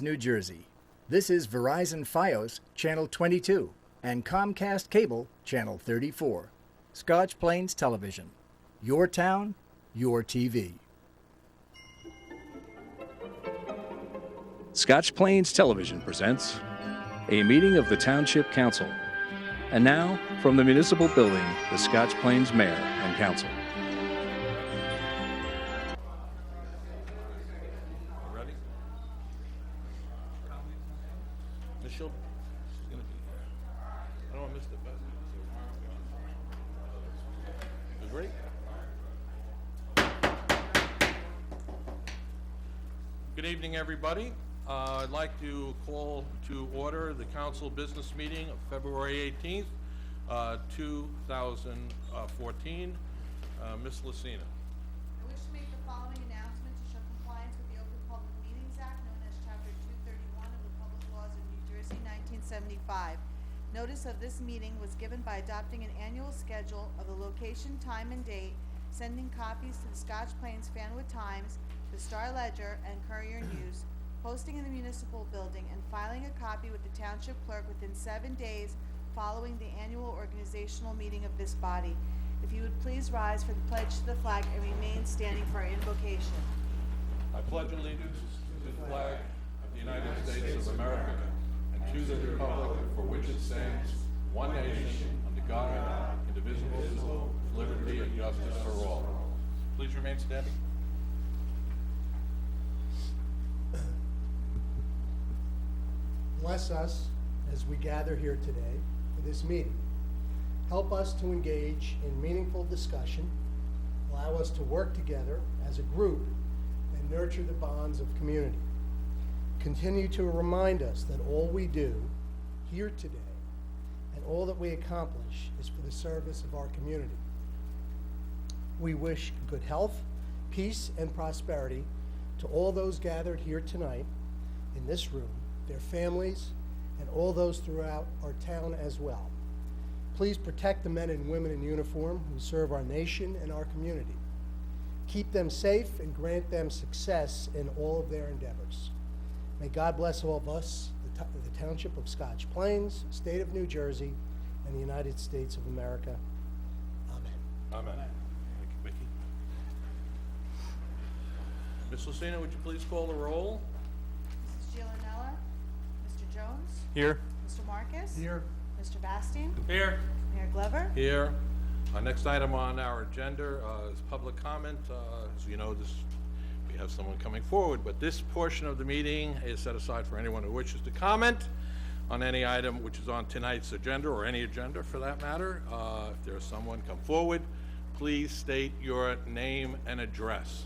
New Jersey. This is Verizon Fios Channel 22 and Comcast Cable Channel 34. Scotch Plains Television. Your town, your TV. Scotch Plains Television presents a meeting of the Township Council. And now, from the municipal building, the Scotch Plains Mayor and Council. Ready? Michelle, she's going to be here. I don't want to miss the best. You ready? Good evening, everybody. I'd like to call to order the council business meeting of February 18th, 2014. Ms. Lucina. I wish to make the following announcement to show compliance with the Open Public Meetings Act, known as Chapter 231 of the Public Laws of New Jersey, 1975. Notice of this meeting was given by adopting an annual schedule of the location, time, and date, sending copies to the Scotch Plains Fanwood Times, the Star Ledger, and Courier News, posting in the municipal building, and filing a copy with the township clerk within 7 days following the annual organizational meeting of this body. If you would please rise for the pledge to the flag and remain standing for our invocation. I pledge allegiance to the flag of the United States of America and to the republic for which it stands, one nation, under God, indivisible, with liberty and justice for all. Please remain standing. Bless us as we gather here today for this meeting. Help us to engage in meaningful discussion, allow us to work together as a group, and nurture the bonds of community. Continue to remind us that all we do here today and all that we accomplish is for the service of our community. We wish good health, peace, and prosperity to all those gathered here tonight in this room, their families, and all those throughout our town as well. Please protect the men and women in uniform who serve our nation and our community. Keep them safe and grant them success in all of their endeavors. May God bless all of us, the Township of Scotch Plains, State of New Jersey, and the United States of America. Amen. Amen. Thank you, Vicki. Ms. Lucina, would you please call the roll? Mrs. Giovanella, Mr. Jones, Here. Mr. Marcus, Here. Mr. Bastian, Here. Mayor Glover. Here. Next item on our agenda is public comment. As you know, we have someone coming forward, but this portion of the meeting is set aside for anyone who wishes to comment on any item which is on tonight's agenda, or any agenda for that matter. If there's someone, come forward. Please state your name and address.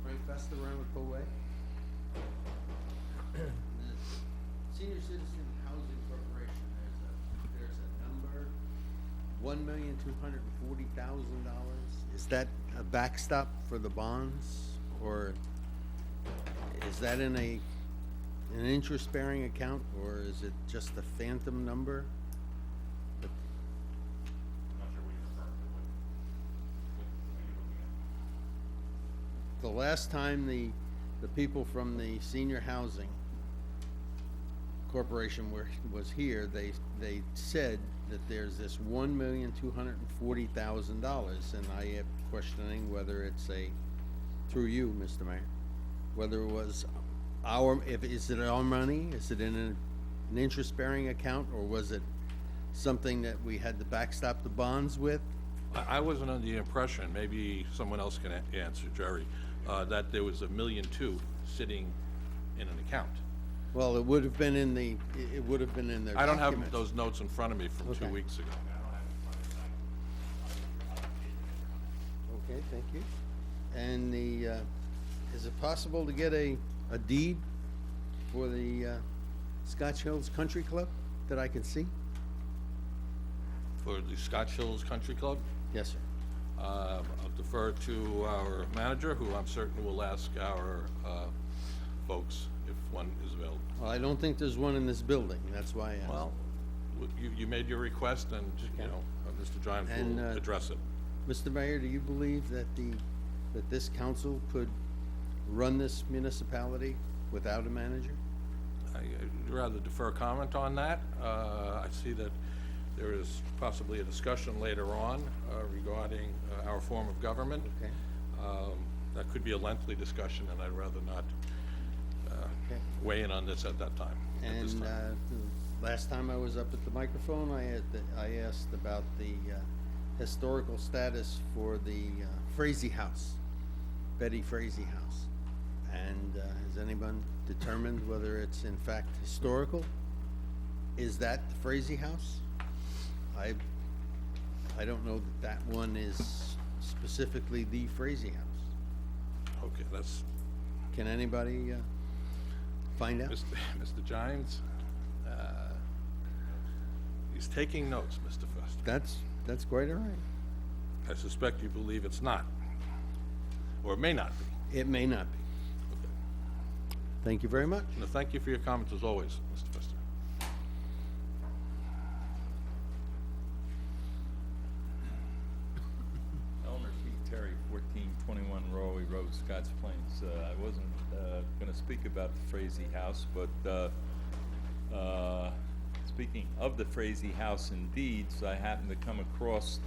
Frank Festa, Ramapo Way. Senior Citizen Housing Corporation, there's a number, $1,240,000. Is that a backstop for the bonds, or is that in an interest-bearing account, or is it just a phantom number? I'm not sure what you're referring to. The last time the people from the Senior Housing Corporation was here, they said that there's this $1,240,000, and I am questioning whether it's through you, Mr. Mayor, whether it was is it our money? Is it in an interest-bearing account, or was it something that we had to backstop the bonds with? I wasn't under the impression, maybe someone else can answer, Jerry, that there was $1.2 million sitting in an account. Well, it would have been in their I don't have documents. those notes in front of me from 2 Okay. weeks ago. Okay, thank you. And is it possible to get a deed for the Scotch Hills Country Club that I can see? For the Scotch Hills Country Club, Yes, sir. I'll defer to our manager, who I'm certain will ask our folks if one is available. Well, I don't think there's one in this building, that's why I asked. Well, you made your request, and, Mr. Giant And, will address it. Mr. Mayor, do you believe that this council could run this municipality without a manager? I'd rather defer comment on that. I see that there is possibly a discussion later on regarding our form of government. Okay. That could be a lengthy discussion, and I'd rather not Okay. weigh in on this at that time. at this And time. the last time I was up at the microphone, I asked about the historical status for the Frazee House, Betty Frazee House. And has anyone determined whether it's in fact historical? Is that the Frazee House? I don't know that that one is specifically the Frazee House. Okay, that's, Can anybody find out? Mr. Gines, he's taking notes, Mr. Fester. That's quite all right. I suspect you believe it's not, or it may not be. It may not be. Okay. Thank you very much. No, thank you for your comments as always, Mr. Fester. Elmer T. Terry, 1421 Rowley Road, Scotch Plains. I wasn't going to speak about the Frazee House, but speaking of the Frazee House and deeds, I happened to come across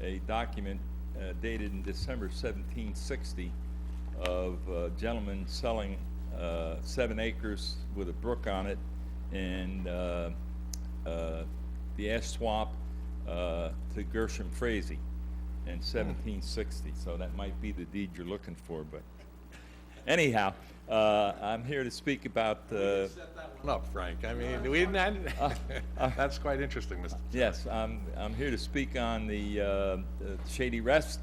a document dated in December 1760 of a gentleman selling 7 acres with a brook on it in the Ash Swamp to Gershom Frazee in 1760. So that might be the deed you're looking for, but anyhow, I'm here to speak about Set that one up, Frank. I mean, we didn't, that's quite interesting, Mr. yes, I'm here to speak on the Shady Rest,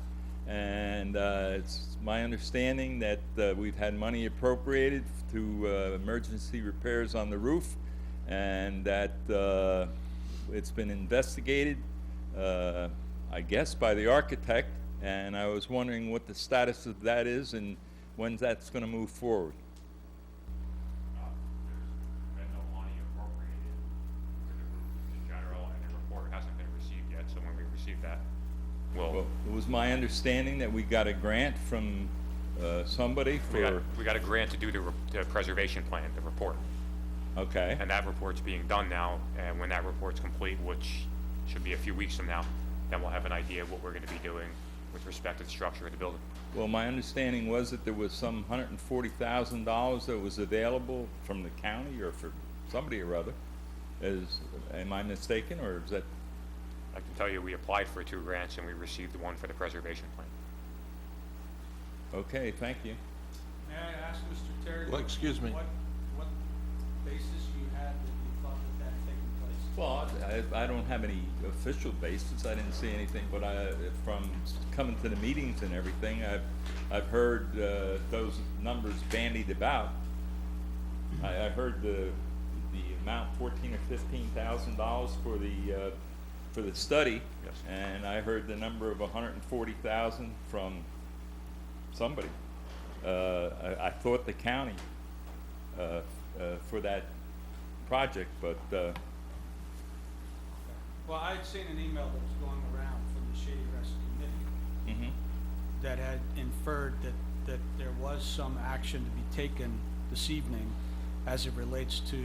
and it's my understanding that we've had money appropriated to emergency repairs on the roof, and that it's been investigated, I guess, by the architect, and I was wondering what the status of that is and when that's going to move forward. There's been no money appropriated for the roof in general, and the report hasn't been received yet, so when we receive that, Well, it was my understanding that we got a grant from somebody for, we got a grant to do the preservation plan, the report. okay, And that report's being done now, and when that report's complete, which should be a few weeks from now, then we'll have an idea of what we're gonna be doing with respect to the structure of the building. well, my understanding was that there was some $140,000 that was available from the county or for somebody or other. Am I mistaken, or is that, I can tell you, we applied for 2 grants and we received the one for the preservation plan. okay, thank you. May I ask, Mr. Terry? Well, excuse me. What basis you had that you thought that had taken place? Well, I don't have any official basis. I didn't see anything, but from coming to the meetings and everything, I've heard those numbers bandied about. I heard the amount, $14,000 or $15,000 for the study, Yes. and I heard the number of $140,000 from somebody. I thought the county for that project, but Well, I had seen an email that was going around from the Shady Rest Committee that had inferred that there was some action to be taken this evening as it relates to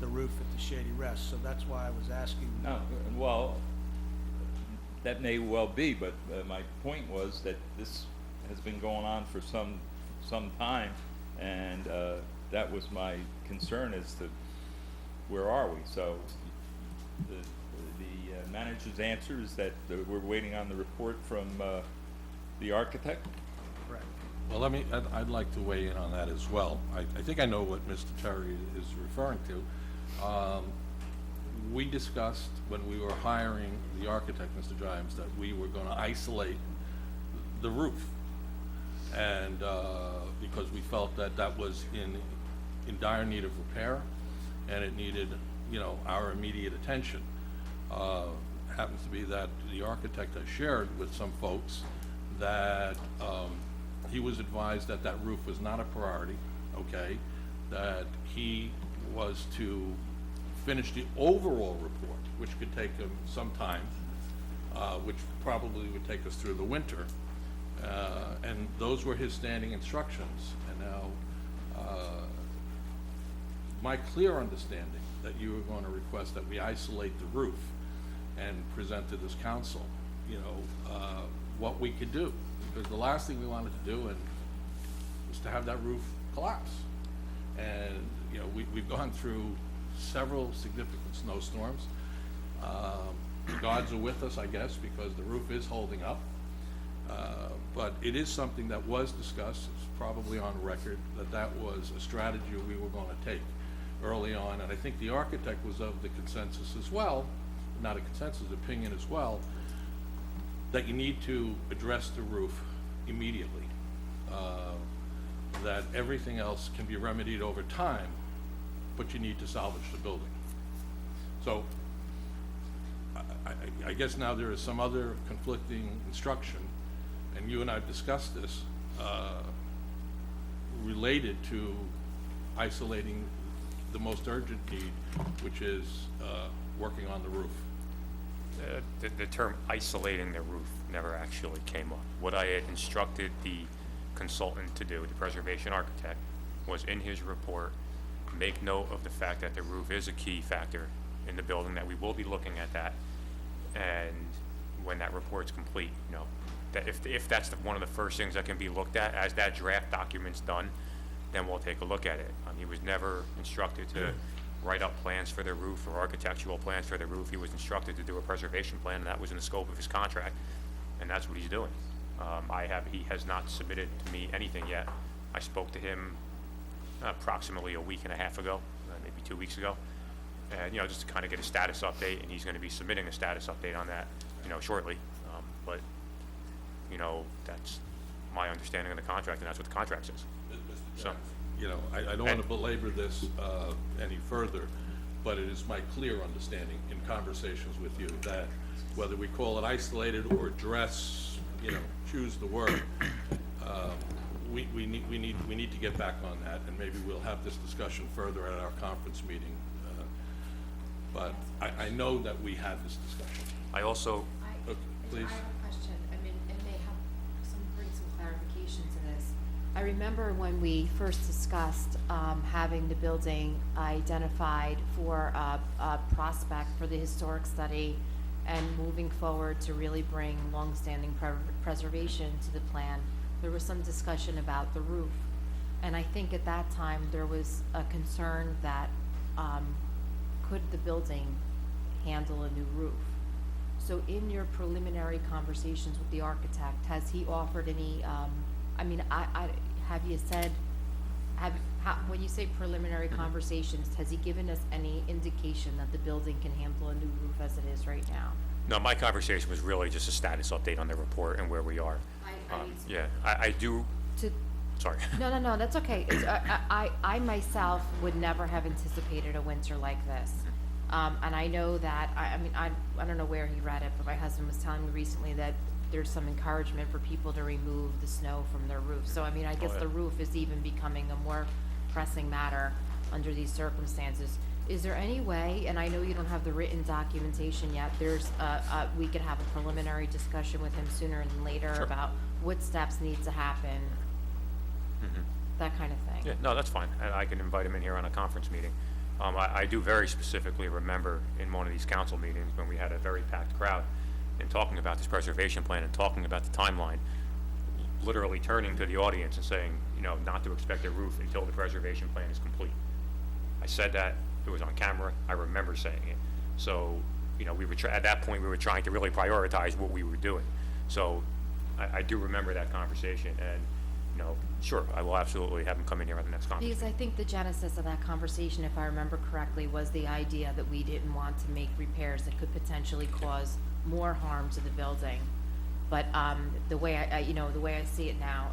the roof at the Shady Rest, so that's why I was asking. no, well, that may well be, but my point was that this has been going on for some time, and that was my concern as to where are we. So the manager's answer is that we're waiting on the report from the architect. Correct. Well, I'd like to weigh in on that as well. I think I know what Mr. Terry is referring to. We discussed when we were hiring the architect, Mr. Gimes, that we were gonna isolate the roof. And, because we felt that that was in dire need of repair, and it needed, our immediate attention. Happens to be that the architect has shared with some folks that, he was advised that that roof was not a priority, okay? That he was to finish the overall report, which could take him some time, which probably would take us through the winter. And those were his standing instructions. And now, my clear understanding that you were going to request that we isolate the roof and present to this council, what we could do. Because the last thing we wanted to do was to have that roof collapse. And, we've gone through several significant snowstorms. The gods are with us, I guess, because the roof is holding up. But it is something that was discussed, it's probably on record, that was a strategy we were going to take early on. And I think the architect was of the consensus as well, not a consensus, opinion as well, that you need to address the roof immediately. That everything else can be remedied over time, but you need to salvage the building. So I guess now there is some other conflicting instruction, and you and I have discussed this, related to isolating the most urgent need, which is working on the roof. The term isolating the roof never actually came up. What I had instructed the consultant to do, the preservation architect, was in his report, make note of the fact that the roof is a key factor in the building, that we will be looking at that. And when that report's complete, that if that's one of the first things that can be looked at as that draft document's done, then we'll take a look at it. He was never instructed to write up plans for the roof or architectural plans for the roof. He was instructed to do a preservation plan, and that was in the scope of his contract, and that's what he's doing. He has not submitted to me anything yet. I spoke to him approximately a week and a half ago, maybe 2 weeks ago, and just to kind of get a status update, and he's going to be submitting a status update on that, shortly. But that's my understanding of the contract, and that's what the contract says. Mr. So, Jones, I don't want to belabor this any further, but it is my clear understanding in conversations with you that whether we call it isolated or address, choose the word, we need to get back on that, and maybe we'll have this discussion further at our conference meeting. But I know that we had this discussion. I also, Please. I have a question. I mean, it may bring some clarification to this. I remember when we first discussed having the building identified for a prospect for the historic study and moving forward to really bring longstanding preservation to the plan, there was some discussion about the roof. And I think at that time there was a concern that could the building handle a new roof? So in your preliminary conversations with the architect, has he offered any, have you said, when you say preliminary conversations, has he given us any indication that the building can handle a new roof as it is right now? no, my conversation was really just a status update on the report and where we are. I do, sorry. No, that's okay. I myself would never have anticipated a winter like this. And I know that, I don't know where he read it, but my husband was telling me recently that there's some encouragement for people to remove the snow from their roof. So, I guess the roof is even becoming a more pressing matter under these circumstances. Is there any way, and I know you don't have the written documentation yet, we could have a preliminary discussion with him sooner than later about what steps need to happen, that kind of thing? Yeah, no, that's fine. I can invite him in here on a conference meeting. I do very specifically remember in one of these council meetings when we had a very packed crowd and talking about this preservation plan and talking about the timeline, literally turning to the audience and saying, not to expect a roof until the preservation plan is complete. I said that, it was on camera, I remember saying it. So, we were at that point we were trying to really prioritize what we were doing. So, I do remember that conversation, and sure, I will absolutely have him come in here at the next conference. Because I think the genesis of that conversation, if I remember correctly, was the idea that we didn't want to make repairs that could potentially cause more harm to the building. But the way I see it now,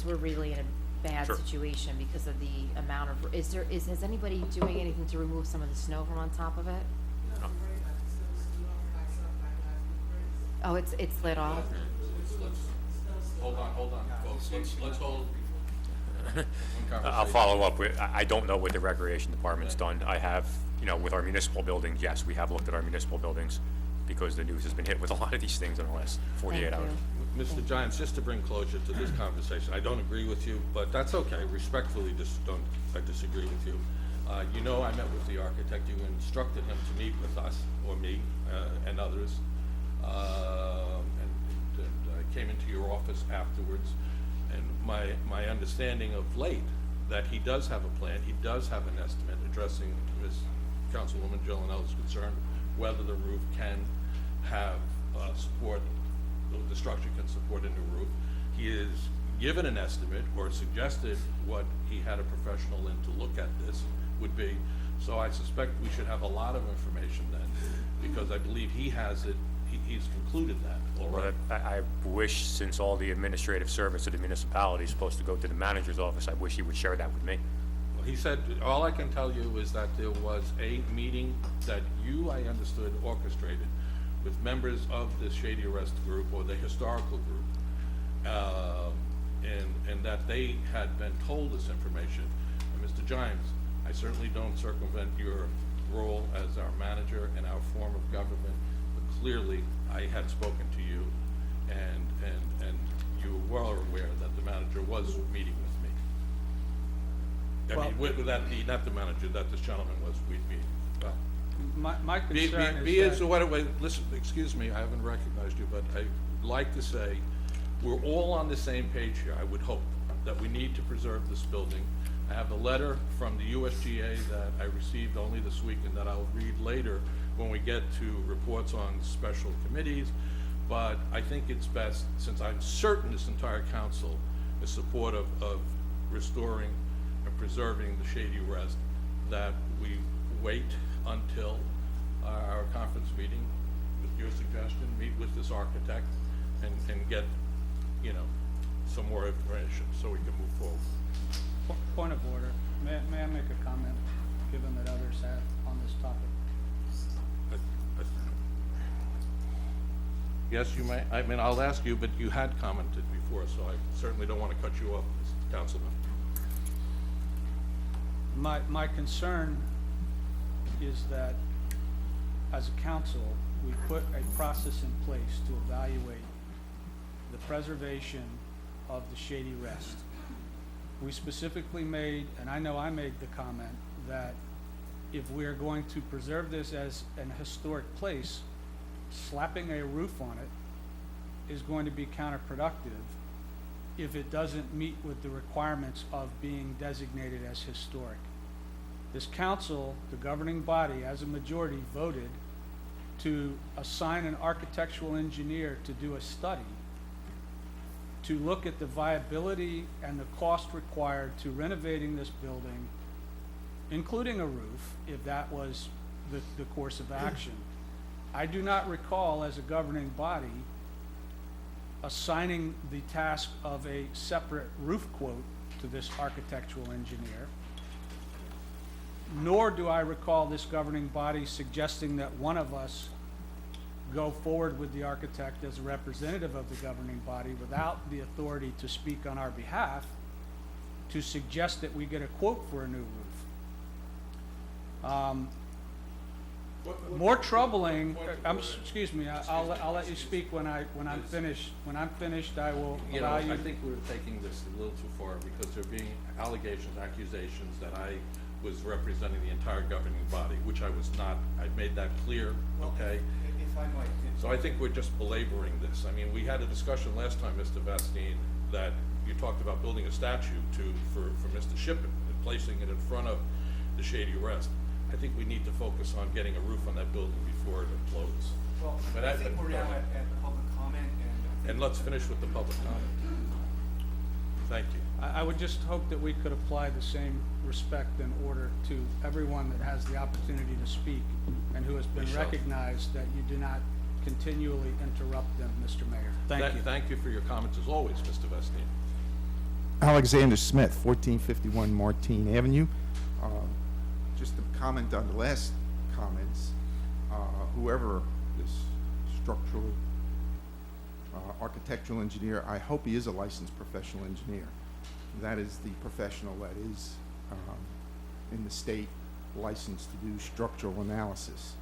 we're really in a bad situation because of the amount of. Has anybody doing anything to remove some of the snow from on top of it? No. Oh, it's slid off. Hold on, folks. Let's hold. I'll follow up with, I don't know what the recreation department's done. I have, with our municipal buildings, yes, we have looked at our municipal buildings. because the news has been hit with a lot of these things in the last 48 Thank hours. you. Mr. Giants, just to bring closure to this conversation, I don't agree with you, but that's okay. Respectfully, I disagree with you. You know, I met with the architect. You instructed him to meet with us, or me, and others. And I came into your office afterwards, and my understanding of late, that he does have a plan, he does have an estimate addressing Ms. Councilwoman Gillenel's concern, whether the roof can have support, the structure can support a new roof. He is given an estimate or suggested what he had a professional in to look at this would be. So I suspect we should have a lot of information then, because I believe he has it, he's concluded that already. But I wish, since all the administrative service of the municipality is supposed to go to the manager's office, I wish he would share that with me. Well, he said, all I can tell you is that there was a meeting that you, I understood, orchestrated with members of the Shady Rest group or the historical group, and that they had been told this information. And Mr. Giants, I certainly don't circumvent your role as our manager and our form of government, but clearly I had spoken to you, and you were well aware that the manager was meeting with me. I mean, with that, not the manager, that this gentleman was meeting. My concern is that, Listen, excuse me, I haven't recognized you, but I'd like to say, we're all on the same page here, I would hope, that we need to preserve this building. I have the letter from the USGA that I received only this week and that I'll read later when we get to reports on special committees. But I think it's best, since I'm certain this entire council is supportive of restoring and preserving the Shady Rest, that we wait until our conference meeting, with your suggestion, meet with this architect and get, you know, some more information so we can move forward. point of order, may I make a comment, given that others have on this topic? Yes, you may. I mean, I'll ask you, but you had commented before, so I certainly don't want to cut you off, Mr. Councilman. My concern is that, as a council, we put a process in place to evaluate the preservation of the Shady Rest. We specifically made, and I know I made the comment, that if we are going to preserve this as an historic place, slapping a roof on it is going to be counterproductive if it doesn't meet with the requirements of being designated as historic. This council, the governing body, as a majority, voted to assign an architectural engineer to do a study to look at the viability and the cost required to renovating this building, including a roof, if that was the course of action. I do not recall, as a governing body, assigning the task of a separate roof quote to this architectural engineer, nor do I recall this governing body suggesting that one of us go forward with the architect as a representative of the governing body without the authority to speak on our behalf to suggest that we get a quote for a new roof. More troubling, excuse me, I'll let you speak when I'm finished. When I'm finished, I will You know, allow you. I think we're taking this a little too far, because there are being allegations, accusations that I was representing the entire governing body, which I was not. I made that clear, okay? If I might. So I think we're just belaboring this. I mean, we had a discussion last time, Mr. Vastine, that you talked about building a statue for Mr. Shippen and placing it in front of the Shady Rest. I think we need to focus on getting a roof on that building before it implodes. Well, But I think we're now at public comment, and And let's finish with the public comment. Thank you. I would just hope that we could apply the same respect and order to everyone that has the opportunity to speak and who has been We shall. recognized, that you do not continually interrupt them, Mr. Mayor. Thank you. Thank you for your comments as always, Mr. Vestine. Alexander Smith, 1451 Martine Avenue. Just to comment on the last comments, whoever this structural architectural engineer, I hope he is a licensed professional engineer. That is the professional that is in the state licensed to do structural analysis.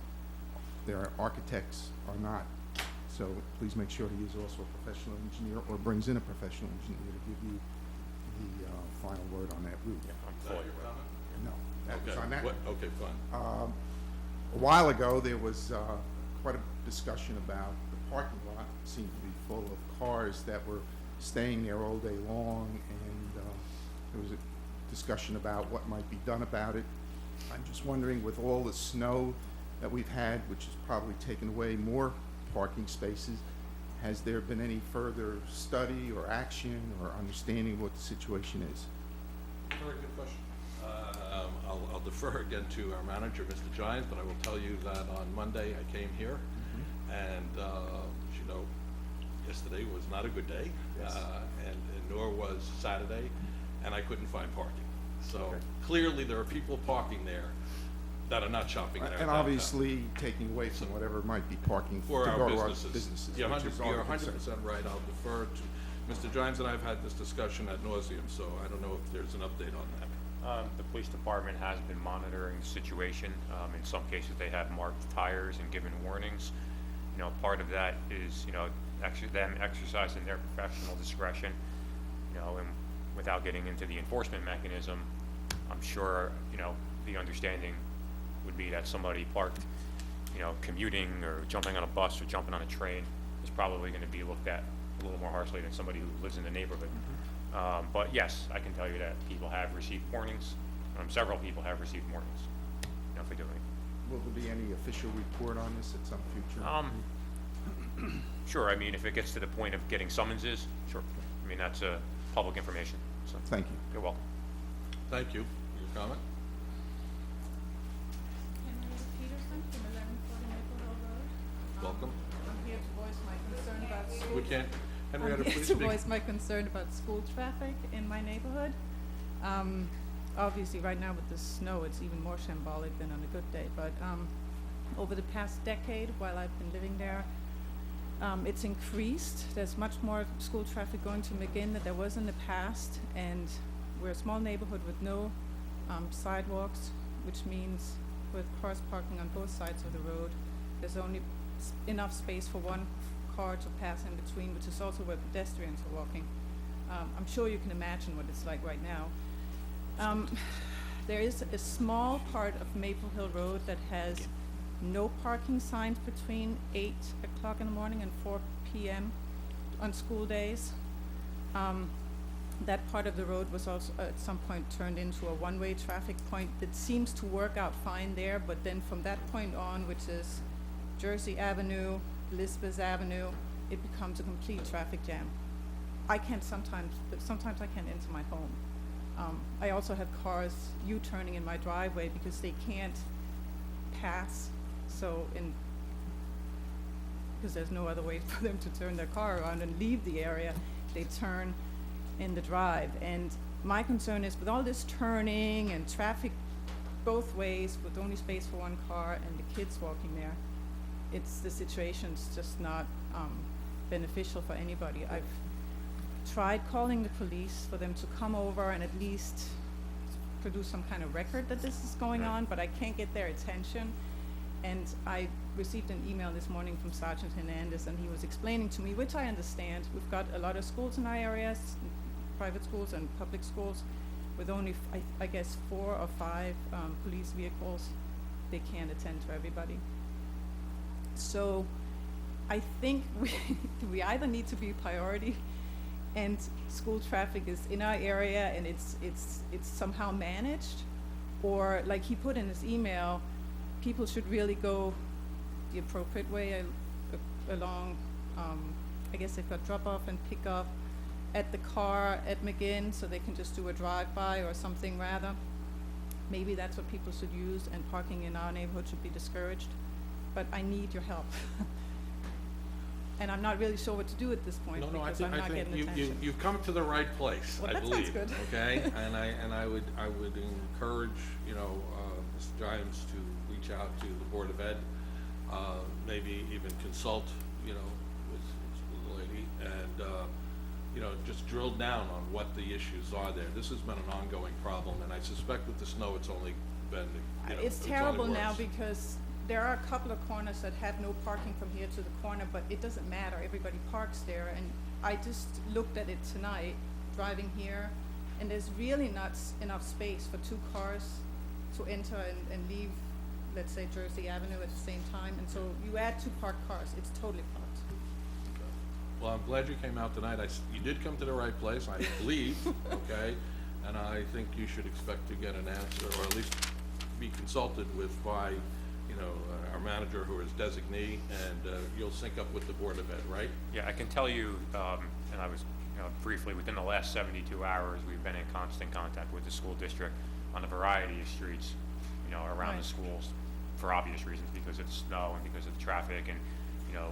their architects are not. So please make sure he is also a professional engineer or brings in a professional engineer to give you the final word on that route. Is that your comment? No, that was Okay, on that. okay, fine. A while ago, there was quite a discussion about the parking lot seemed to be full of cars that were staying there all day long, and there was a discussion about what might be done about it. I'm just wondering, with all the snow that we've had, which has probably taken away more parking spaces, has there been any further study or action or understanding what the situation is? Very good question. I'll defer again to our manager, Mr. Giants, but I will tell you that on Monday I came here, and as you know, yesterday was not a good day, Yes. and nor was Saturday, and I couldn't find parking. So clearly there are people parking there that are not shopping in our And downtown. obviously taking away from whatever might be parking to For go our to our businesses. businesses. You're which is our you're concern. 100% right. I'll defer to, Mr. Giants and I have had this discussion ad nauseum, so I don't know if there's an update on that. The police department has been monitoring the situation. In some cases, they have marked tires and given warnings. You know, part of that is, you know, them exercising their professional discretion, you know, and without getting into the enforcement mechanism, I'm sure, you know, the understanding would be that somebody parked, you know, commuting or jumping on a bus or jumping on a train is probably going to be looked at a little more harshly than somebody who lives in the neighborhood. But yes, I can tell you that people have received warnings. Several people have received warnings, you know, for doing it. Will there be any official report on this at some future? Sure, I mean, if it gets to the point of getting summonses, sure. I mean, that's public information, so. Thank you. You're welcome. Thank you. Your comment? Henrietta Peterson from 1140 Maple Hill Road. Welcome. I'm here to voice my concern about school. We can't, Henrietta, I'm here please to speak. voice my concern about school traffic in my neighborhood. Obviously, right now with the snow, it's even more shambolic than on a good day, but over the past decade, while I've been living there, it's increased. There's much more school traffic going to McGinn than there was in the past, and we're a small neighborhood with no sidewalks, which means with cars parking on both sides of the road, there's only enough space for one car to pass in between, which is also where pedestrians are walking. I'm sure you can imagine what it's like right now. There is a small part of Maple Hill Road that has no parking signs between 8 o'clock in the morning and 4 p.m. on school days. That part of the road was also at some point turned into a one-way traffic point that seems to work out fine there, but then from that point on, which is Jersey Avenue, Elizabeth Avenue, it becomes a complete traffic jam. Sometimes I can't enter my home. I also have cars U-turning in my driveway because they can't pass, because there's no other way for them to turn their car around and leave the area, they turn in the drive. And my concern is with all this turning and traffic both ways with only space for one car and the kids walking there, the situation's just not beneficial for anybody. I've tried calling the police for them to come over and at least produce some kind of record that this is going on, but I can't get their attention. And I received an email this morning from Sergeant Hernandez, and he was explaining to me, which I understand, we've got a lot of schools in our areas, private schools and public schools, with only, I guess, 4 or 5 police vehicles. They can't attend to everybody. So I think we either need to be a priority and school traffic is in our area and it's somehow managed, or like he put in his email, people should really go the appropriate way along, I guess they've got drop off and pick up at the car at McGinn, so they can just do a drive-by or something rather. Maybe that's what people should use, and parking in our neighborhood should be discouraged. But I need your help. And I'm not really sure what to do at this point No, I because I'm think not getting attention. you've come to the right place, Well, I that sounds believe. good. Okay, and I would encourage, Mr. Giants to reach out to the Board of Ed, maybe even consult, with the lady, and just drill down on what the issues are there. This has been an ongoing problem, and I suspect with the snow, it's only been, It's only terrible now worse. because there are a couple of corners that have no parking from here to the corner, but it doesn't matter, everybody parks there, and I just looked at it tonight, driving here, and there's really not enough space for 2 cars to enter and leave, let's say, Jersey Avenue at the same time, and so you add 2 parked cars, it's totally parked. Well, I'm glad you came out tonight. You did come to the right place, I believe, okay? And I think you should expect to get an answer, or at least be consulted with by, our manager who is designee, and you'll sync up with the Board of Ed, right? Yeah, I can tell you, and I was, briefly, within the last 72 hours, we've been in constant contact with the school district on a variety of streets, around the schools, for obvious reasons, because it's snow and because of the traffic, and,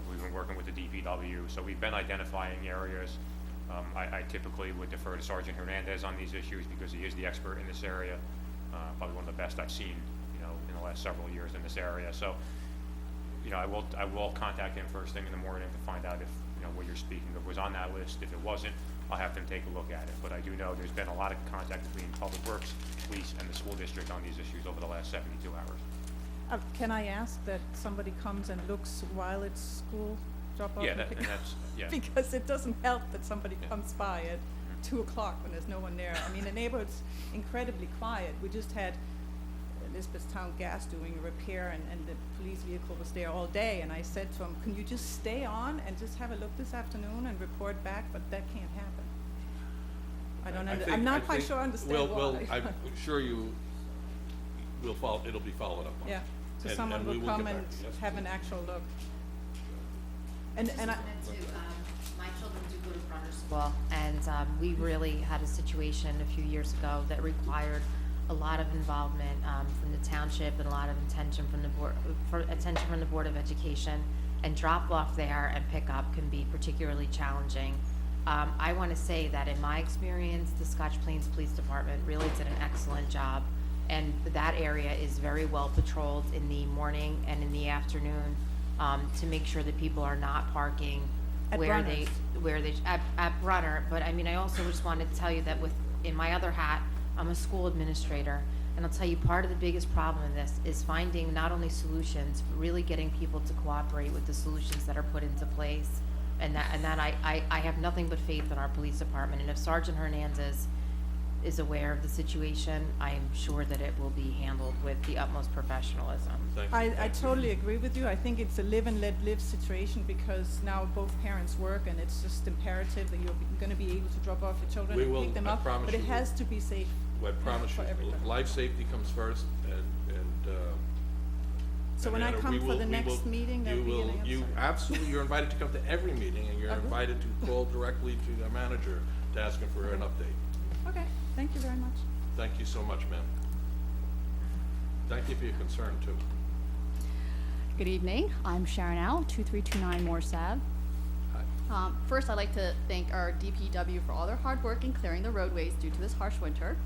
we've been working with the DPW, so we've been identifying areas. I typically would defer to Sergeant Hernandez on these issues because he is the expert in this area, probably one of the best I've seen, in the last several years in this area. So, I will contact him first thing in the morning to find out if, what you're speaking of was on that list. If it wasn't, I'll have them take a look at it. But I do know there's been a lot of contact between Public Works, Police, and the school district on these issues over the last 72 hours. Can I ask that somebody comes and looks while it's school drop-off? Yeah, and and pick- that's, yeah. Because it doesn't help that somebody comes by at 2 o'clock when there's no one there. I mean, the neighborhood's incredibly quiet. We just had Elizabethtown Gas doing a repair, and the police vehicle was there all day, and I said to him, can you just stay on and just have a look this afternoon and report back? But that can't happen. I'm not quite sure I understand why. I'm sure it'll be followed up on. Yeah, so And- someone and we will will come get and back to you. Yes, have please. an actual look. And I, My children do go to Brunner School, and we really had a situation a few years ago that required a lot of involvement from the township and a lot of attention from the Board of Education. And drop off there and pick up can be particularly challenging. I want to say that in my experience, the Scotch Plains Police Department really did an excellent job, and that area is very well patrolled in the morning and in the afternoon to make sure that people are not parking At at Brunner. But I mean, I also just wanted to tell you that in my other hat, I'm a school administrator, and I'll tell you, part of the biggest problem in this is finding not only solutions, but really getting people to cooperate with the solutions that are put into place. And that I have nothing but faith in our police department, and if Sergeant Hernandez is aware of the situation, I am sure that it will be handled with the utmost professionalism. Thank you. I Thank you. totally agree with you. I think it's a live and let live situation, because now both parents work, and it's just imperative that you're gonna be able to drop off your children We and will, pick them I up. promise But it you, has to be safe. I promise for you, everybody. life safety comes first, and So when I Amanda, come we for will- the we next will- meeting, there'll be an answer. You absolutely, you're invited to come to every meeting, and you're Okay. invited to call directly to the manager to ask him for an update. Okay, thank you very much. Thank you so much, ma'am. Thank you for your concern, too. Good evening. I'm Sharon Al, 2329 Morse Ave. First, I'd like to thank our DPW for all their hard work in clearing the roadways due to this harsh winter.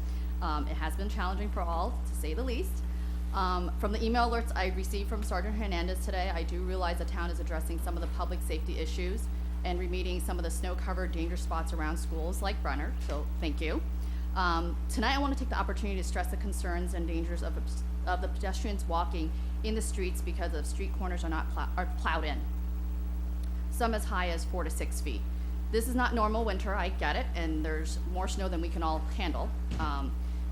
It has been challenging for all, to say the least. From the email alerts I received from Sergeant Hernandez today, I do realize the town is addressing some of the public safety issues and remediating some of the snow-covered dangerous spots around schools like Brunner, so thank you. Tonight, I want to take the opportunity to stress the concerns and dangers of the pedestrians walking in the streets because of street corners are plowed in, some as high as 4 to 6 feet. This is not normal winter, I get it, and there's more snow than we can all handle.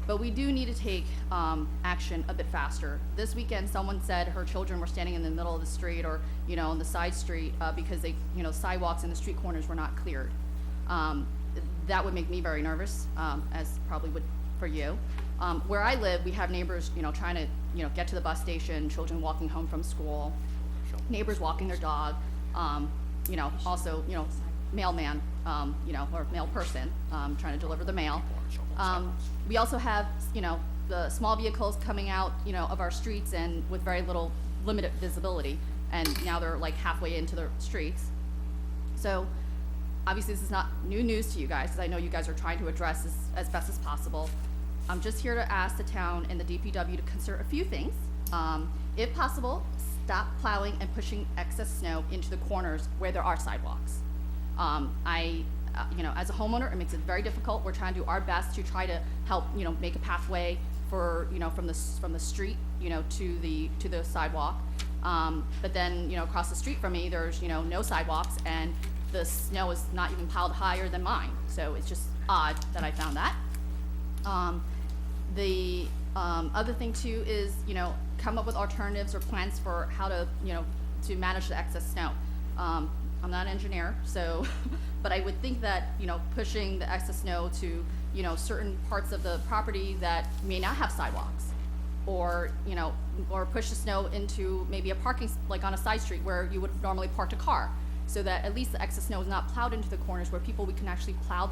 But we do need to take action a bit faster. This weekend, someone said her children were standing in the middle of the street or, on the side street because they, sidewalks and the street corners were not cleared. That would make me very nervous, as probably would for you. Where I live, we have neighbors, trying to, get to the bus station, children walking home from school, neighbors walking their dog, also, mailman, or mail person, trying to deliver the mail. We also have, the small vehicles coming out, of our streets and with very limited visibility, and now they're like halfway into the streets. So obviously this is not new news to you guys, because I know you guys are trying to address this as best as possible. I'm just here to ask the town and the DPW to consider a few things. If possible, stop plowing and pushing excess snow into the corners where there are sidewalks. As a homeowner, it makes it very difficult. We're trying to do our best to try to help, make a pathway for, from the street, to the sidewalk. But then, across the street from me, there's, no sidewalks, and the snow is not even piled higher than mine. So it's just odd that I found that. The other thing too is, come up with alternatives or plans for how to, to manage the excess snow. I'm not an engineer, so, but I would think that, pushing the excess snow to, certain parts of the property that may not have sidewalks, or, or push the snow into maybe a parking, like on a side street where you would normally park a car, so that at least the excess snow is not plowed into the corners where we can actually plow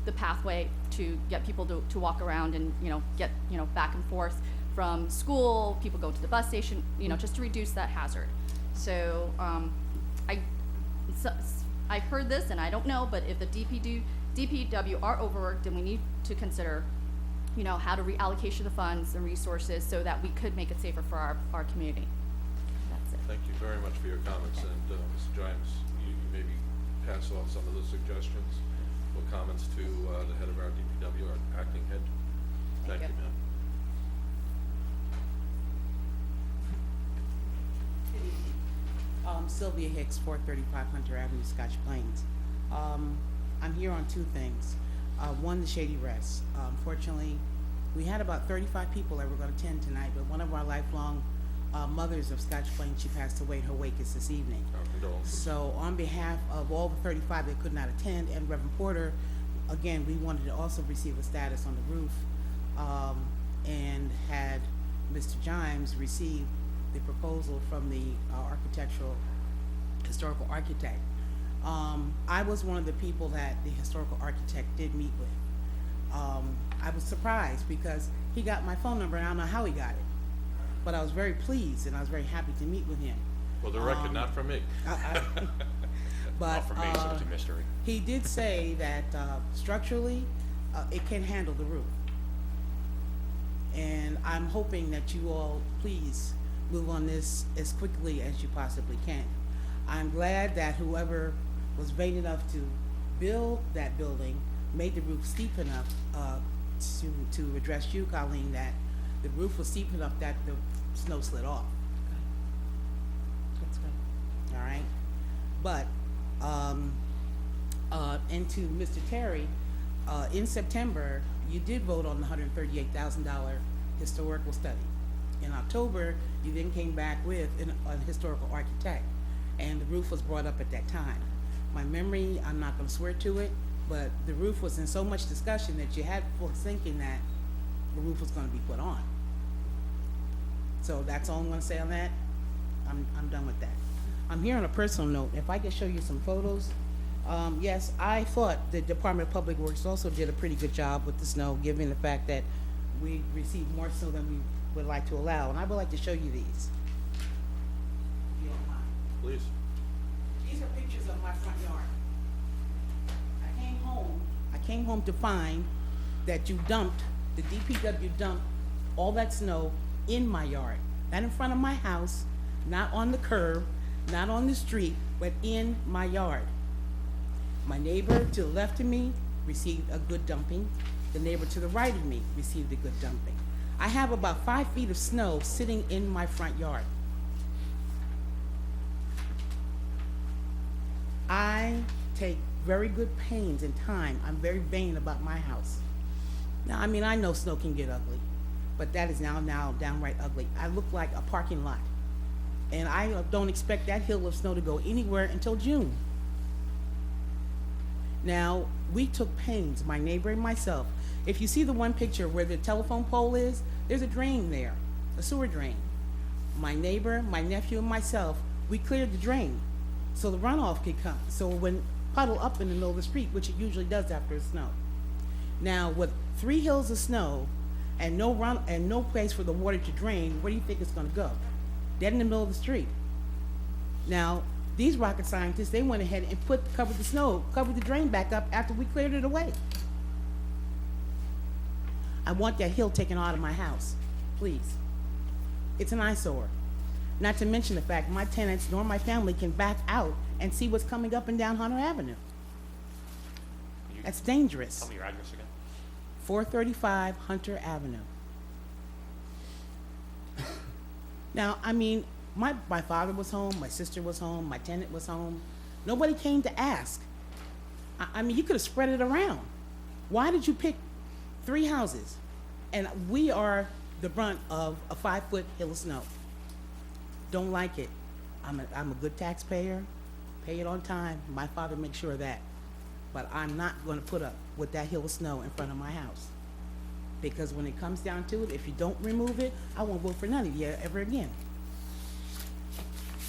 the pathway to get people to walk around and, get, back and forth from school, people go to the bus station, just to reduce that hazard. So, I heard this, and I don't know, but if the DPW are overworked, then we need to consider, how to reallocate the funds and resources so that we could make it safer for our community. That's it. Thank you very much for your comments, and Mr. Giles, you maybe pass on some of the suggestions or comments to the head of our DPW, our acting head. Thank you, ma'am. Sylvia Hicks, 435 Hunter Avenue, Scotch Plains. I'm here on two things. One, the Shady Rest. Unfortunately, we had about 35 people that were going to attend tonight, but one of our lifelong mothers of Scotch Plains, she passed away, and her wake is this evening. Our condolences. So on behalf of all the 35 that could not attend, and Reverend Porter, again, we wanted to also receive a status on the roof, and had Mr. Jimes receive the proposal from the historical architect. I was one of the people that the historical architect did meet with. I was surprised because he got my phone number, and I don't know how he got it, but I was very pleased and I was very happy to meet with him. For the record, not from me. But Not for me, so it's a mystery. he did say that structurally, it can handle the roof. And I'm hoping that you all please move on this as quickly as you possibly can. I'm glad that whoever was vain enough to build that building made the roof steep enough to address you, Colleen, that the roof was steep enough that the snow slid off. That's good. All right, but and to Mr. Terry, in September you did vote on the $138,000 historical study. In October, you then came back with a historical architect, and the roof was brought up at that time. My memory, I'm not going to swear to it, but the roof was in so much discussion that you had folks thinking that the roof was going to be put on. So that's all I'm going to say on that. I'm done with that. I'm here on a personal note. If I could show you some photos. Yes, I thought the Department of Public Works also did a pretty good job with the snow, given the fact that we received more snow than we would like to allow. And I would like to show you these. If you don't mind. Please. These are pictures of my front yard. I came home to find that the DPW dumped all that snow in my yard. Not in front of my house, not on the curb, not on the street, but in my yard. My neighbor to the left of me received a good dumping. The neighbor to the right of me received a good dumping. I have about 5 feet of snow sitting in my front yard. I take very good pains and time. I'm very vain about my house. Now, I mean, I know snow can get ugly, but that is now downright ugly. I look like a parking lot, and I don't expect that hill of snow to go anywhere until June. Now, we took pains, my neighbor and myself. If you see the one picture where the telephone pole is, there's a drain there, a sewer drain. My neighbor, my nephew, and myself, we cleared the drain so the runoff could come. So it wouldn't puddle up in the middle of the street, which it usually does after the snow. Now, with 3 hills of snow and no place for the water to drain, where do you think it's going to go? Dead in the middle of the street. Now, these rocket scientists, they went ahead and covered the drain back up after we cleared it away. I want that hill taken out of my house, please. It's an eyesore. Not to mention the fact my tenants nor my family can back out and see what's coming up and down Hunter Avenue. That's dangerous. Tell me your address again. 435 Hunter Avenue. Now, I mean, My father was home, my sister was home, my tenant was home. Nobody came to ask. I mean, you could have spread it around. Why did you pick 3 houses? And we are the brunt of a 5-foot hill of snow. Don't like it. I'm a good taxpayer, pay it on time. My father makes sure of that. But I'm not gonna put up with that hill of snow in front of my house. Because when it comes down to it, if you don't remove it, I won't vote for none of you ever again.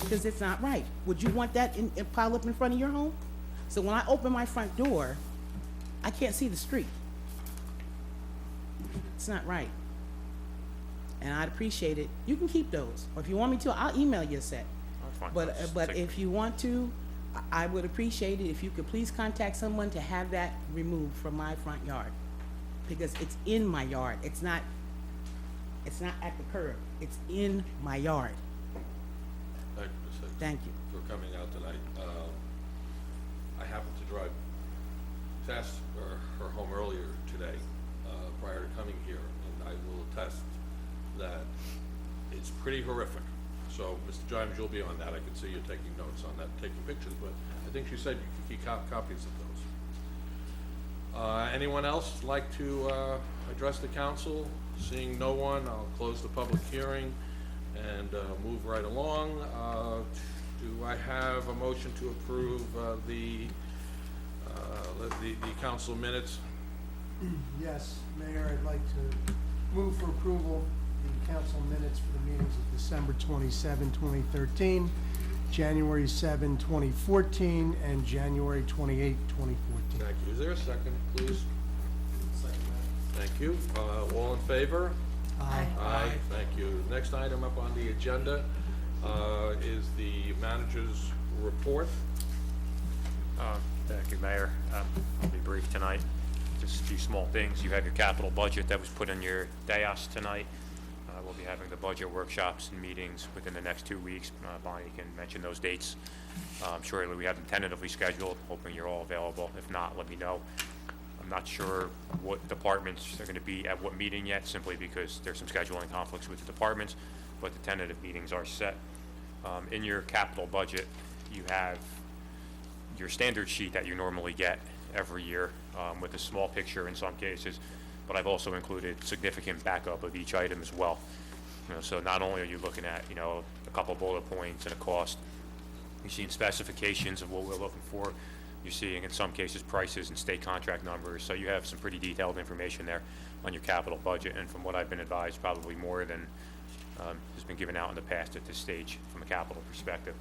Because it's not right. Would you want that piled up in front of your home? So when I open my front door, I can't see the street. It's not right. And I'd appreciate it. You can keep those. Or if you want me to, I'll email you a set. That's fine. But if you want to, I would appreciate it if you could please contact someone to have that removed from my front yard. Because it's in my yard. It's not at the curb. It's in my yard. Thank you, Ms. Hicks. Thank you. For coming out tonight. I happened to drive past her home earlier today, prior to coming here, and I will attest that it's pretty horrific. So, Mr. Jimes, you'll be on that. I can see you taking notes on that, taking pictures, but I think she said you could keep copies of those. Anyone else like to address the council? Seeing no one, I'll close the public hearing and move right along. Do I have a motion to approve the council minutes? Yes, Mayor, I'd like to move for approval the council minutes for the meetings of December 27, 2013, January 7, 2014, and January 28, 2014. Thank you. Is there a second, please? Second. Thank you. All in favor? Aye. Aye, thank you. Next item up on the agenda is the manager's report. Thank you, Mayor. I'll be brief tonight. Just a few small things. You have your capital budget that was put in your dais tonight. We'll be having the budget workshops and meetings within the next 2 weeks. Bonnie can mention those dates. Surely we have them tentatively scheduled, hoping you're all available. If not, let me know. I'm not sure what departments are going to be at what meeting yet, simply because there's some scheduling conflicts with the departments, but the tentative meetings are set. In your capital budget, you have your standard sheet that you normally get every year, with a small picture in some cases, but I've also included significant backup of each item as well. So not only are you looking at, a couple bullet points and a cost, you're seeing specifications of what we're looking for. You're seeing, in some cases, prices and state contract numbers. So you have some pretty detailed information there on your capital budget. And from what I've been advised, probably more than has been given out in the past at this stage from a capital perspective.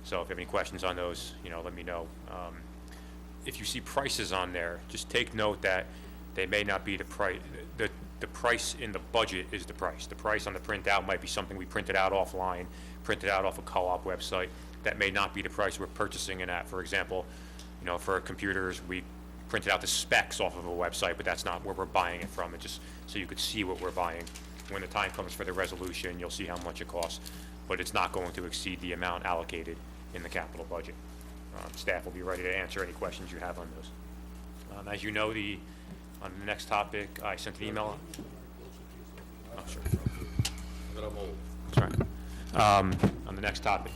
So if you have any questions on those, let me know. If you see prices on there, just take note that they may not be the price. The price in the budget is the price. The price on the printout might be something we printed out offline, printed out off a co-op website. That may not be the price we're purchasing it at. For example, for computers, we printed out the specs off of a website, but that's not where we're buying it from. It just so you could see what we're buying. When the time comes for the resolution, you'll see how much it costs, but it's not going to exceed the amount allocated in the capital budget. Staff will be ready to answer any questions you have on those. As you know, on the next topic, I sent an email. Oh, sure. That I'm old. That's right. On the next topic.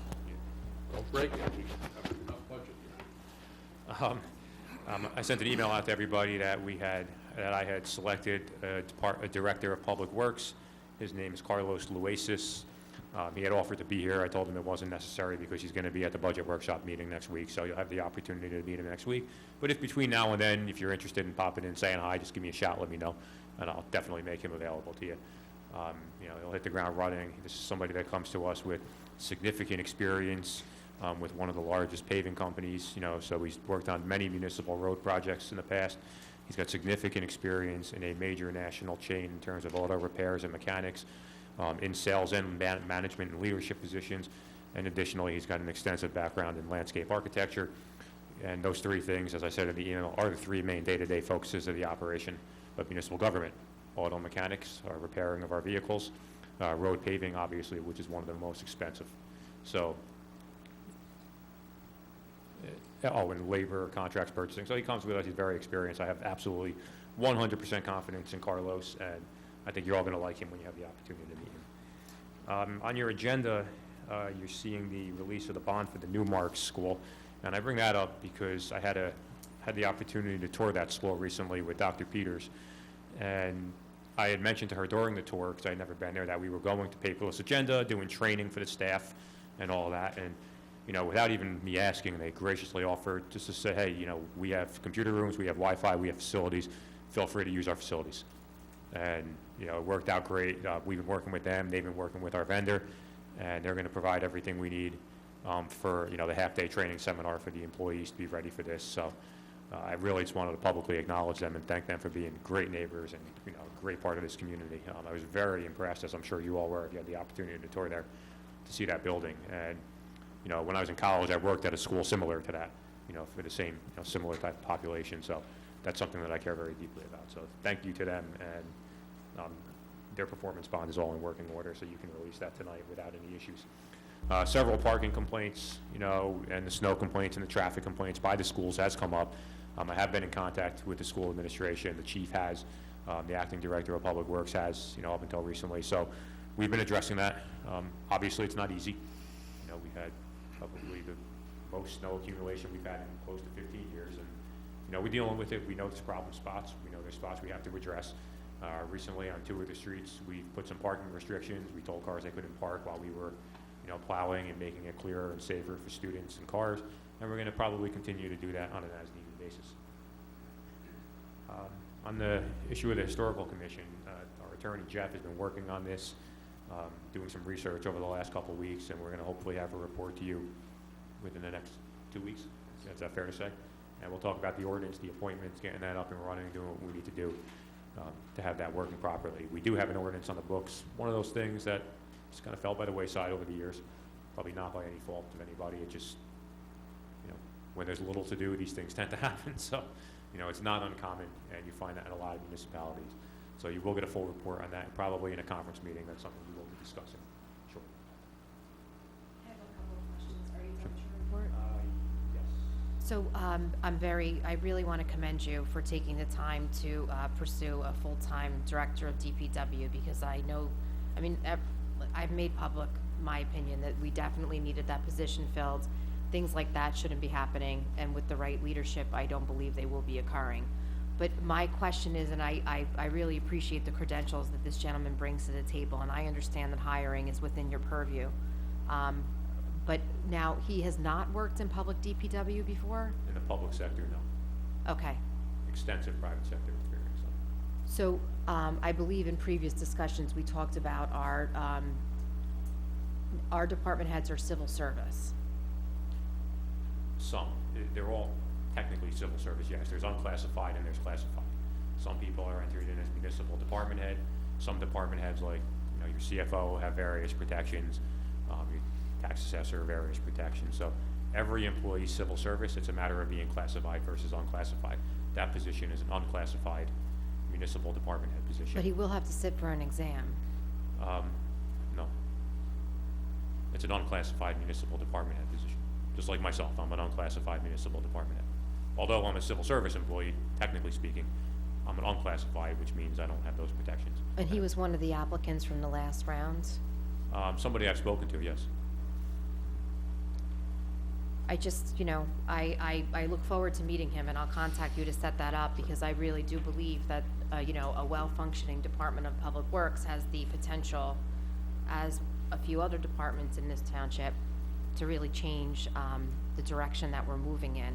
Don't break it. We have enough budget here. I sent an email out to everybody that I had selected a director of public works. His name is Carlos Luasis. He had offered to be here. I told him it wasn't necessary because he's going to be at the budget workshop meeting next week, so you'll have the opportunity to meet him next week. But if between now and then, if you're interested in popping in, saying hi, just give me a shout, let me know, and I'll definitely make him available to you. He'll hit the ground running. This is somebody that comes to us with significant experience with one of the largest paving companies, so he's worked on many municipal road projects in the past. He's got significant experience in a major national chain in terms of auto repairs and mechanics, in sales and management and leadership positions, and additionally, he's got an extensive background in landscape architecture. And those three things, as I said in the email, are the three main day-to-day focuses of the operation of municipal government: auto mechanics, repairing of our vehicles, road paving, obviously, which is one of the most expensive. So, and labor, contracts, purchasing. So he comes with us. He's very experienced. I have absolutely 100% confidence in Carlos, and I think you're all going to like him when you have the opportunity to meet him. On your agenda, you're seeing the release of the bond for the Newmark School. And I bring that up because I had the opportunity to tour that school recently with Dr. Peters. And I had mentioned to her during the tour, because I had never been there, that we were going to paperless agenda, doing training for the staff and all that. And, without even me asking, they graciously offered just to say, hey, we have computer rooms, we have Wi-Fi, we have facilities. Feel free to use our facilities. And, it worked out great. We've been working with them. They've been working with our vendor. And they're going to provide everything we need for, the half-day training seminar for the employees to be ready for this. So I really just wanted to publicly acknowledge them and thank them for being great neighbors and, a great part of this community. I was very impressed, as I'm sure you all were, if you had the opportunity to tour there, to see that building. And, when I was in college, I worked at a school similar to that, for the same, similar type of population. So that's something that I care very deeply about. So thank you to them, and their performance bond is all in working order, so you can release that tonight without any issues. Several parking complaints, and the snow complaints and the traffic complaints by the schools has come up. I have been in contact with the school administration. The chief has, the acting director of Public Works has, up until recently. So we've been addressing that. Obviously, it's not easy. We've had probably the most snow accumulation we've had in close to 15 years, and we're dealing with it. We know there's problem spots. We know there's spots we have to address. Recently, on 2 of the streets, we put some parking restrictions. We told cars they couldn't park while we were, plowing and making it clearer and safer for students and cars. And we're going to probably continue to do that on an as-needed basis. On the issue of the Historical Commission, our attorney Jeff has been working on this, doing some research over the last couple of weeks, and we're going to hopefully have a report to you within the next 2 weeks. Is that fair to say? And we'll talk about the ordinance, the appointments, getting that up and running, doing what we need to do to have that working properly. We do have an ordinance on the books. One of those things that just kind of fell by the wayside over the years, probably not by any fault of anybody. It just, when there's little to do, these things tend to happen. So, it's not uncommon, and you find that in a lot of municipalities. So you will get a full report on that, and probably in a conference meeting. That's something we will be discussing. Sure. I have a couple of questions. Are you done with your report? Yes. So I really want to commend you for taking the time to pursue a full-time director of DPW, because I've made public my opinion that we definitely needed that position filled. Things like that shouldn't be happening, and with the right leadership, I don't believe they will be occurring. But my question is, and I really appreciate the credentials that this gentleman brings to the table, and I understand that hiring is within your purview. But now, he has not worked in public DPW before? In the public sector, no. Okay. Extensive private sector experience. So I believe in previous discussions, we talked about our department heads are civil service. Some. They're all technically civil service, yes. There's unclassified and there's classified. Some people are entered in as municipal department head. Some department heads, like your CFO, have various protections. Your tax assessor, various protections. So every employee civil service, it's a matter of being classified versus unclassified. That position is an unclassified municipal department head position. But he will have to sit for an exam. No. It's an unclassified municipal department head position. Just like myself, I'm an unclassified municipal department head. Although I'm a civil service employee, technically speaking, I'm an unclassified, which means I don't have those protections. And he was one of the applicants from the last round? Somebody I've spoken to, yes. I just, I look forward to meeting him, and I'll contact you to set that up, because I really do believe that, a well-functioning Department of Public Works has the potential, as a few other departments in this township, to really change the direction that we're moving in.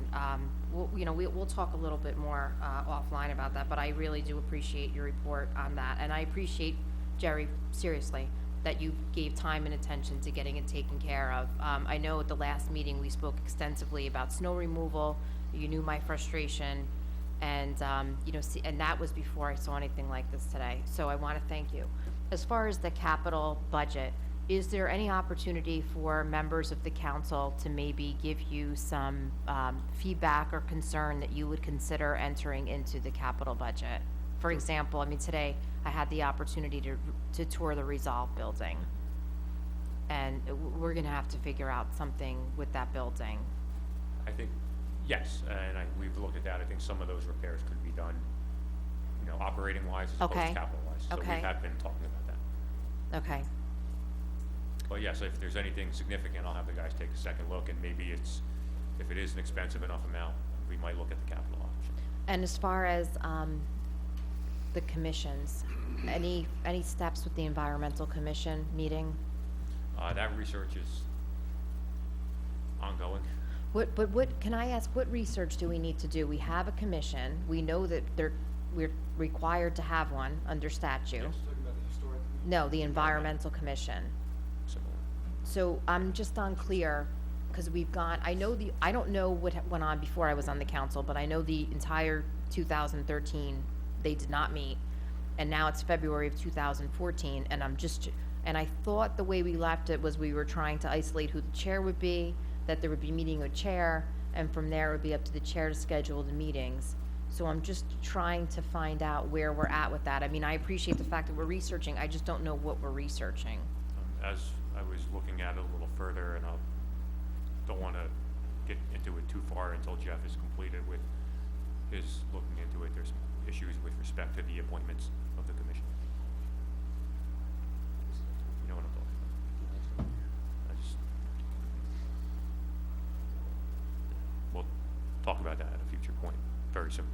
We'll talk a little bit more offline about that, but I really do appreciate your report on that. And I appreciate, Jerry, seriously, that you gave time and attention to getting it taken care of. I know at the last meeting we spoke extensively about snow removal. You knew my frustration, and and that was before I saw anything like this today. So I want to thank you. As far as the capital budget, is there any opportunity for members of the council to maybe give you some feedback or concern that you would consider entering into the capital budget? For example, today I had the opportunity to tour the Resolve building, and we're going to have to figure out something with that building. I think, yes, and we've looked at that. I think some of those repairs could be done, operating-wise as opposed to capital-wise. So we have been talking about that. Okay. But But yes, if there's anything significant, I'll have the guys take a second look, and maybe if it is an expensive enough amount, we might look at the capital option. And as far as the commissions, any steps with the environmental commission meeting? That research is ongoing. What, can I ask, what research do we need to do? We have a commission, we know that we're required to have one under statute. Talking about the historic. No, the environmental commission. Similar. So I'm just unclear, because I don't know what went on before I was on the council, but I know the entire 2013, they did not meet. And now it's February of 2014, and I thought the way we left it was we were trying to isolate who the chair would be, that there would be meeting with chair, and from there it would be up to the chair to schedule the meetings. So I'm just trying to find out where we're at with that. I mean, I appreciate the fact that we're researching, I just don't know what we're researching. As I was looking at it a little further, and I don't want to get into it too far until Jeff is completed with his looking into it. There's issues with respect to the appointments of the commission. You know what I'm talking about. We'll talk about that at a future point, very soon.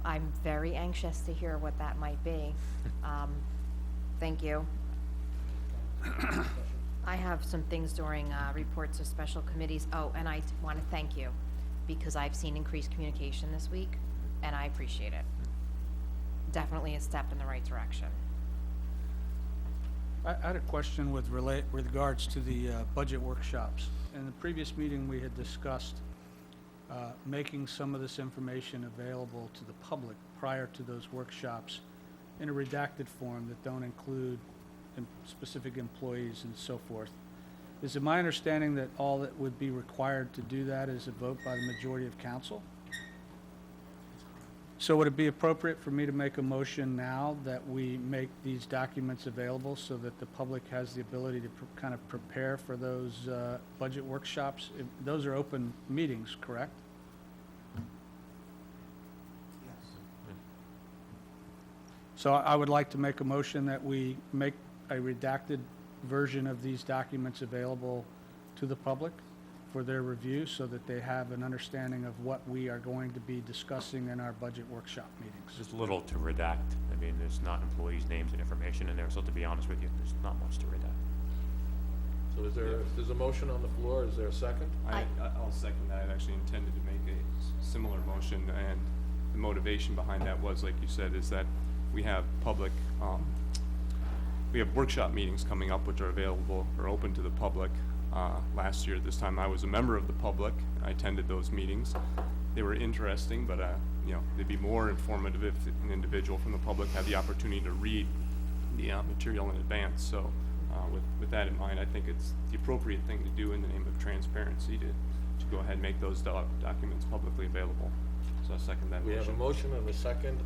I'm very anxious to hear what that might be. Thank you. I have some things during reports of special committees. Oh, and I want to thank you, because I've seen increased communication this week, and I appreciate it. Definitely a step in the right direction. I had a question with regards to the budget workshops. In the previous meeting, we had discussed making some of this information available to the public prior to those workshops in a redacted form that don't include specific employees and so forth. Is it my understanding that all that would be required to do that is a vote by the majority of council? So would it be appropriate for me to make a motion now that we make these documents available so that the public has the ability to kind of prepare for those budget workshops? Those are open meetings, correct? Yes. So I would like to make a motion that we make a redacted version of these documents available to the public for their review so that they have an understanding of what we are going to be discussing in our budget workshop meetings. There's little to redact. I mean, there's not employees' names and information in there, so to be honest with you, there's not much to redact. So if there's a motion on the floor, is there a second? I'll second that. I actually intended to make a similar motion, and the motivation behind that was, like you said, is that we have we have workshop meetings coming up which are available or open to the public. Last year at this time I was a member of the public. I attended those meetings. They were interesting, but they'd be more informative if an individual from the public had the opportunity to read the material in advance. So with that in mind, I think it's the appropriate thing to do in the name of transparency to go ahead and make those documents publicly available. So I second that motion. We have a motion and a second.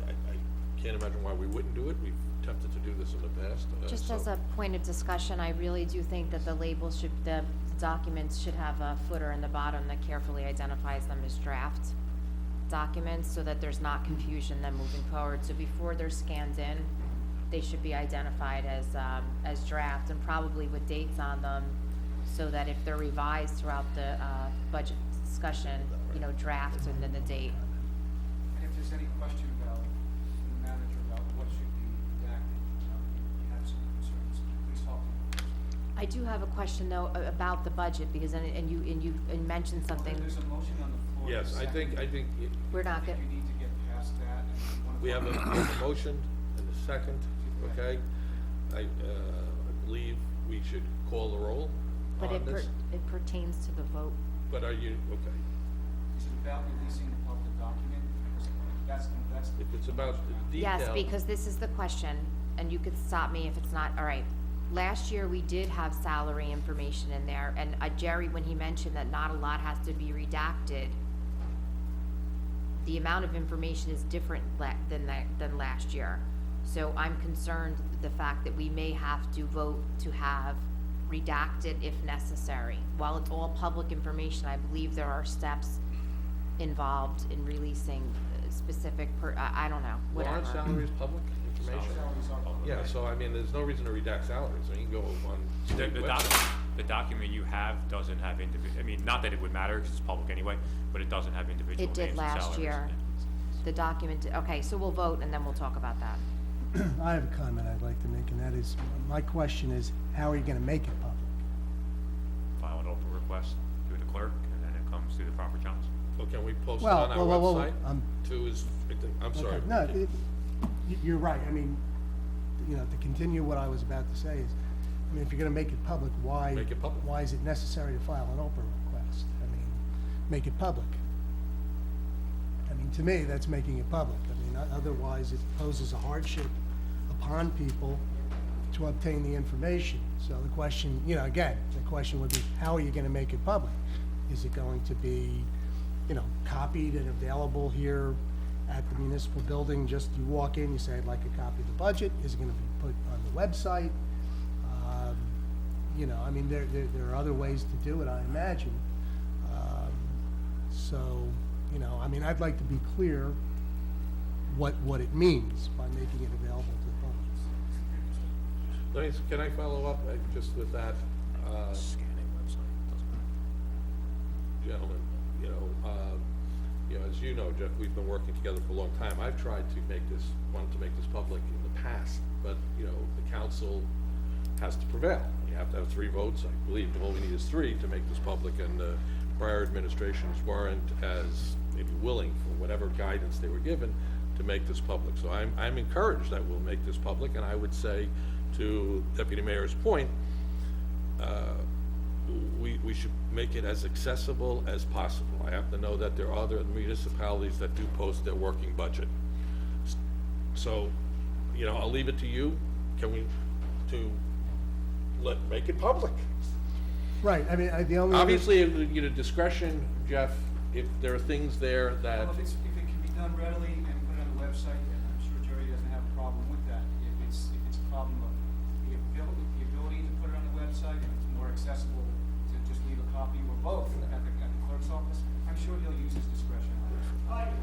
I can't imagine why we wouldn't do it. We've attempted to do this in the past. Just as a point of discussion, I really do think that the documents should have a footer in the bottom that carefully identifies them as draft documents so that there's not confusion then moving forward. So before they're scanned in, they should be identified as draft and probably with dates on them so that if they're revised throughout the budget discussion, draft and then the date. And if there's any question about the manager about what should be redacted, you have some concerns, please talk to me. I do have a question though about the budget because you mentioned something. There's a motion on the floor. Yes, I think. We're not You good. need to get past that. And We have a motion and a second, okay? I believe we should call the roll But on this. it pertains to the vote. But are you, okay? Is it about releasing the public document? Because that's If it's about the detail. Yes, because this is the question, and you could stop me if it's not, all right. Last year, we did have salary information in there, and Jerry, when he mentioned that not a lot has to be redacted, the amount of information is different than last year. So I'm concerned the fact that we may have to vote to have redacted if necessary. While it's all public information, I believe there are steps involved in releasing specific, I don't know, Well, whatever. aren't salaries public information. Salaries are public. Yeah, so I mean, there's no reason to redact salaries, I mean, you can go on The, state the website. document, the document you have doesn't have I mean, not that it would matter, because it's public anyway, but it doesn't have individual It names and did salaries. last year. The document, okay, so we'll vote and then we'll talk about that. I have a comment I'd like to make, and that is, my question is, how are you gonna make it public? File an open request through the clerk, and then it comes through the proper channels. So can we post it Well, on our well, website? I'm- I'm sorry. Okay, no, you're right, I mean, you know, to continue what I was about to say is, I mean, if you're gonna make it public, why? Make it public. Why is it necessary to file an open request? I mean, make it public. I mean, to me, that's making it public. I mean, otherwise it poses a hardship upon people to obtain the information. So the question, you know, again, the question would be, how are you gonna make it public? Is it going to be, you know, copied and available here at the municipal building? Just you walk in, you say, I'd like a copy of the budget. Is it gonna be put on the website? You know, I mean, there are other ways to do it, I imagine. So, you know, I mean, I'd like to be clear what it means by making it available to the public. Can I follow up just with that? Scanning website, doesn't matter. Gentlemen, as you know, Jeff, we've been working together for a long time. I've tried to wanted to make this public in the past, but, you know, the council has to prevail. You have to have 3 votes. I believe all we need is 3 to make this public, and the prior administrations weren't as maybe willing, for whatever guidance they were given, to make this public. So I'm encouraged that we'll make this public, and I would say, to Deputy Mayor's point, we should make it as accessible as possible. I happen to know that there are other municipalities that do post their working budget. So, you know, I'll leave it to you. Make it public. Right, I mean, the only. Obviously, you know, discretion, Jeff, if there are things there that, Well, if it can be done readily and put it on the website, then I'm sure Jerry doesn't have a problem with that. If it's a problem of the ability to put it on the website, and it's more accessible to just leave a copy or both at the clerk's office, I'm sure he'll use his discretion on it.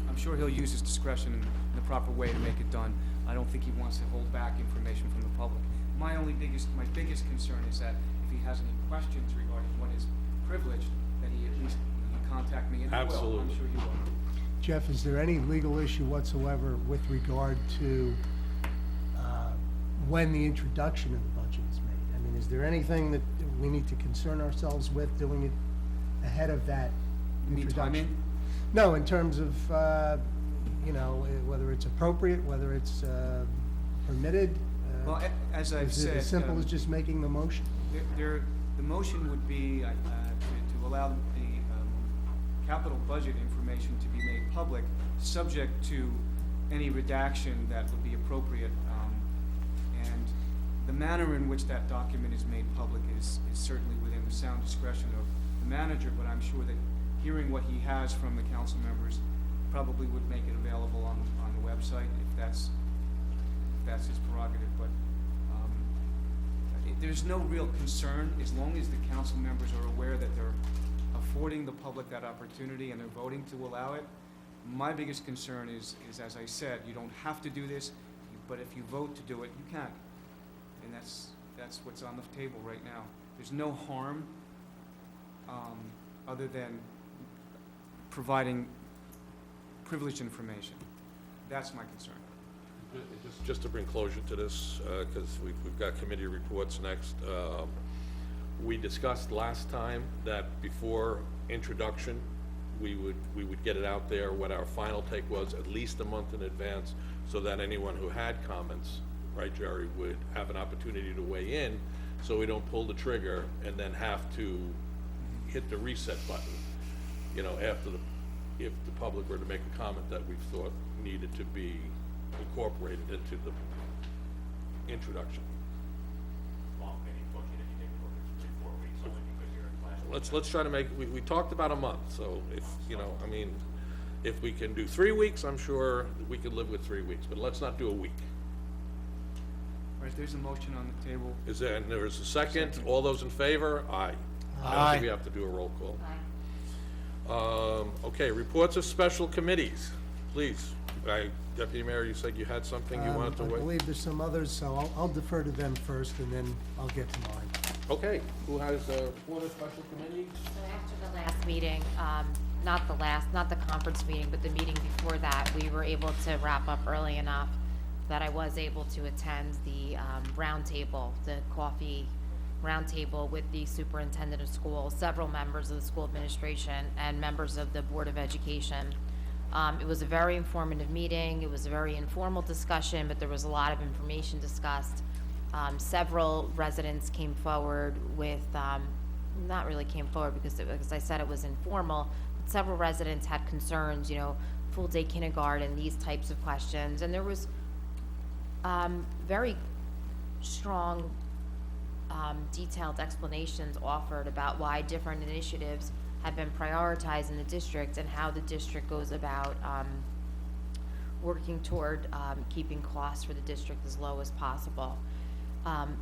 I'm sure he'll use his discretion in the proper way to make it done. I don't think he wants to hold back information from the public. My biggest concern is that if he has any questions regarding what is privileged, that he at least contact me, and he will. Absolutely. I'm sure he will. Jeff, is there any legal issue whatsoever with regard to when the introduction of the budget is made? I mean, is there anything that we need to concern ourselves with doing it ahead of that You mean introduction? timing? No, in terms of, you know, whether it's appropriate, whether it's permitted. Well, as I've Is it said, as simple as just making the motion? the motion would be to allow the capital budget information to be made public, subject to any redaction that would be appropriate. And the manner in which that document is made public is certainly within the sound discretion of the manager, but I'm sure that hearing what he has from the council members probably would make it available on the website if that's his prerogative. But there's no real concern as long as the council members are aware that they're affording the public that opportunity and they're voting to allow it. My biggest concern is as I said, you don't have to do this, but if you vote to do it, you can. And that's what's on the table right now. There's no harm other than providing privileged information. That's my concern. just to bring closure to this, because we've got committee reports next. We discussed last time that before introduction, we would get it out there, what our final take was, at least a month in advance, so that anyone who had comments, right, Jerry, would have an opportunity to weigh in, so we don't pull the trigger and then have to hit the reset button, you know, if the public were to make a comment that we thought needed to be incorporated into the introduction. Well, maybe push it if you take 4 weeks, only because you're in class. Let's try to make, we talked about a month, so if, you know, I mean, if we can do 3 weeks, I'm sure we could live with 3 weeks, but let's not do a week. All right, there's a motion on the table. Is there, and there is a second, all those in favor? Aye. I don't think we have to do a roll call. Okay, reports of special committees. Please. Deputy Mayor, you said you had something you wanted to I wait? believe there's some others, so I'll defer to them first, and then I'll get to mine. Okay, who has, report of special committee? So after the last meeting, not the conference meeting, but the meeting before that, we were able to wrap up early enough that I was able to attend the roundtable, the coffee roundtable with the superintendent of schools, several members of the school administration, and members of the Board of Education. It was a very informative meeting. It was a very informal discussion, but there was a lot of information discussed. Several residents came forward with, not really came forward because, as I said, it was informal. But several residents had concerns, full day kindergarten, these types of questions, and there was very strong, detailed explanations offered about why different initiatives have been prioritized in the district and how the district goes about working toward keeping costs for the district as low as possible.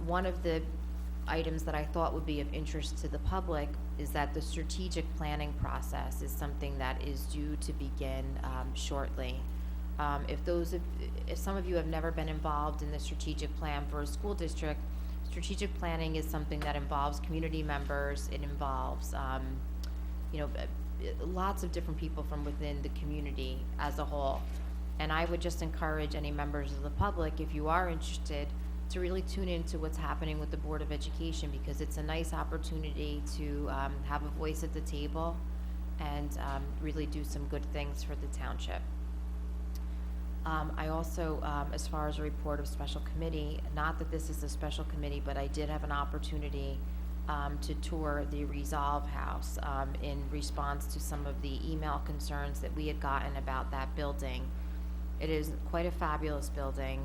One of the items that I thought would be of interest to the public is that the strategic planning process is something that is due to begin shortly. If some of you have never been involved in the strategic plan for a school district, strategic planning is something that involves community members. It involves lots of different people from within the community as a whole. And I would just encourage any members of the public, if you are interested, to really tune into what's happening with the Board of Education, because it's a nice opportunity to have a voice at the table and really do some good things for the township. I also, as far as a report of special committee, not that this is a special committee, but I did have an opportunity to tour the Resolve House in response to some of the email concerns that we had gotten about that building. It is quite a fabulous building,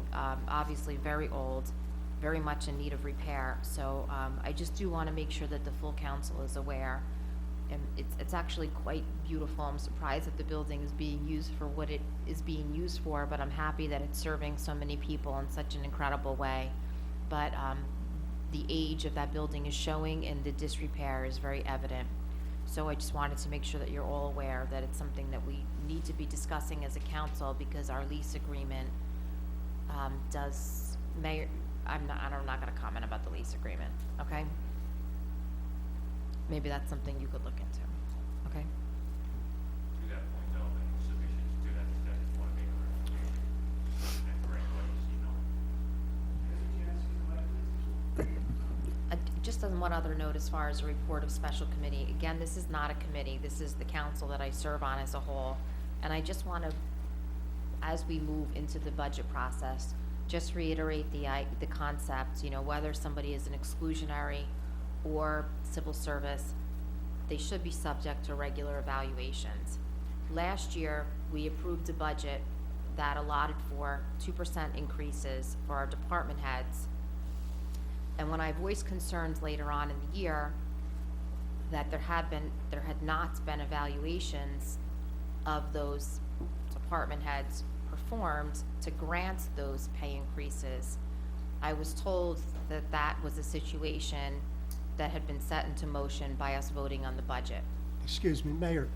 obviously very old, very much in need of repair. So I just do want to make sure that the full council is aware. And it's actually quite beautiful. I'm surprised that the building is being used for what it is being used for, but I'm happy that it's serving so many people in such an incredible way. But the age of that building is showing, and the disrepair is very evident. So I just wanted to make sure that you're all aware that it's something that we need to be discussing as a council, because our lease agreement I'm not going to comment about the lease agreement, okay? Maybe that's something you could look into, okay? To that point, though, and submissions to that, I just want to make sure and correct what you know. Just on one other note, as far as a report of special committee, again, this is not a committee, this is the council that I serve on as a whole. And I just want to, as we move into the budget process, just reiterate the concept, whether somebody is an exclusionary or civil service, they should be subject to regular evaluations. Last year, we approved a budget that allotted for 2% increases for our department heads. And when I voiced concerns later on in the year that there had not been evaluations of those department heads performed to grant those pay increases, I was told that that was a situation that had been set into motion by us voting on the budget. Excuse me, Mayor,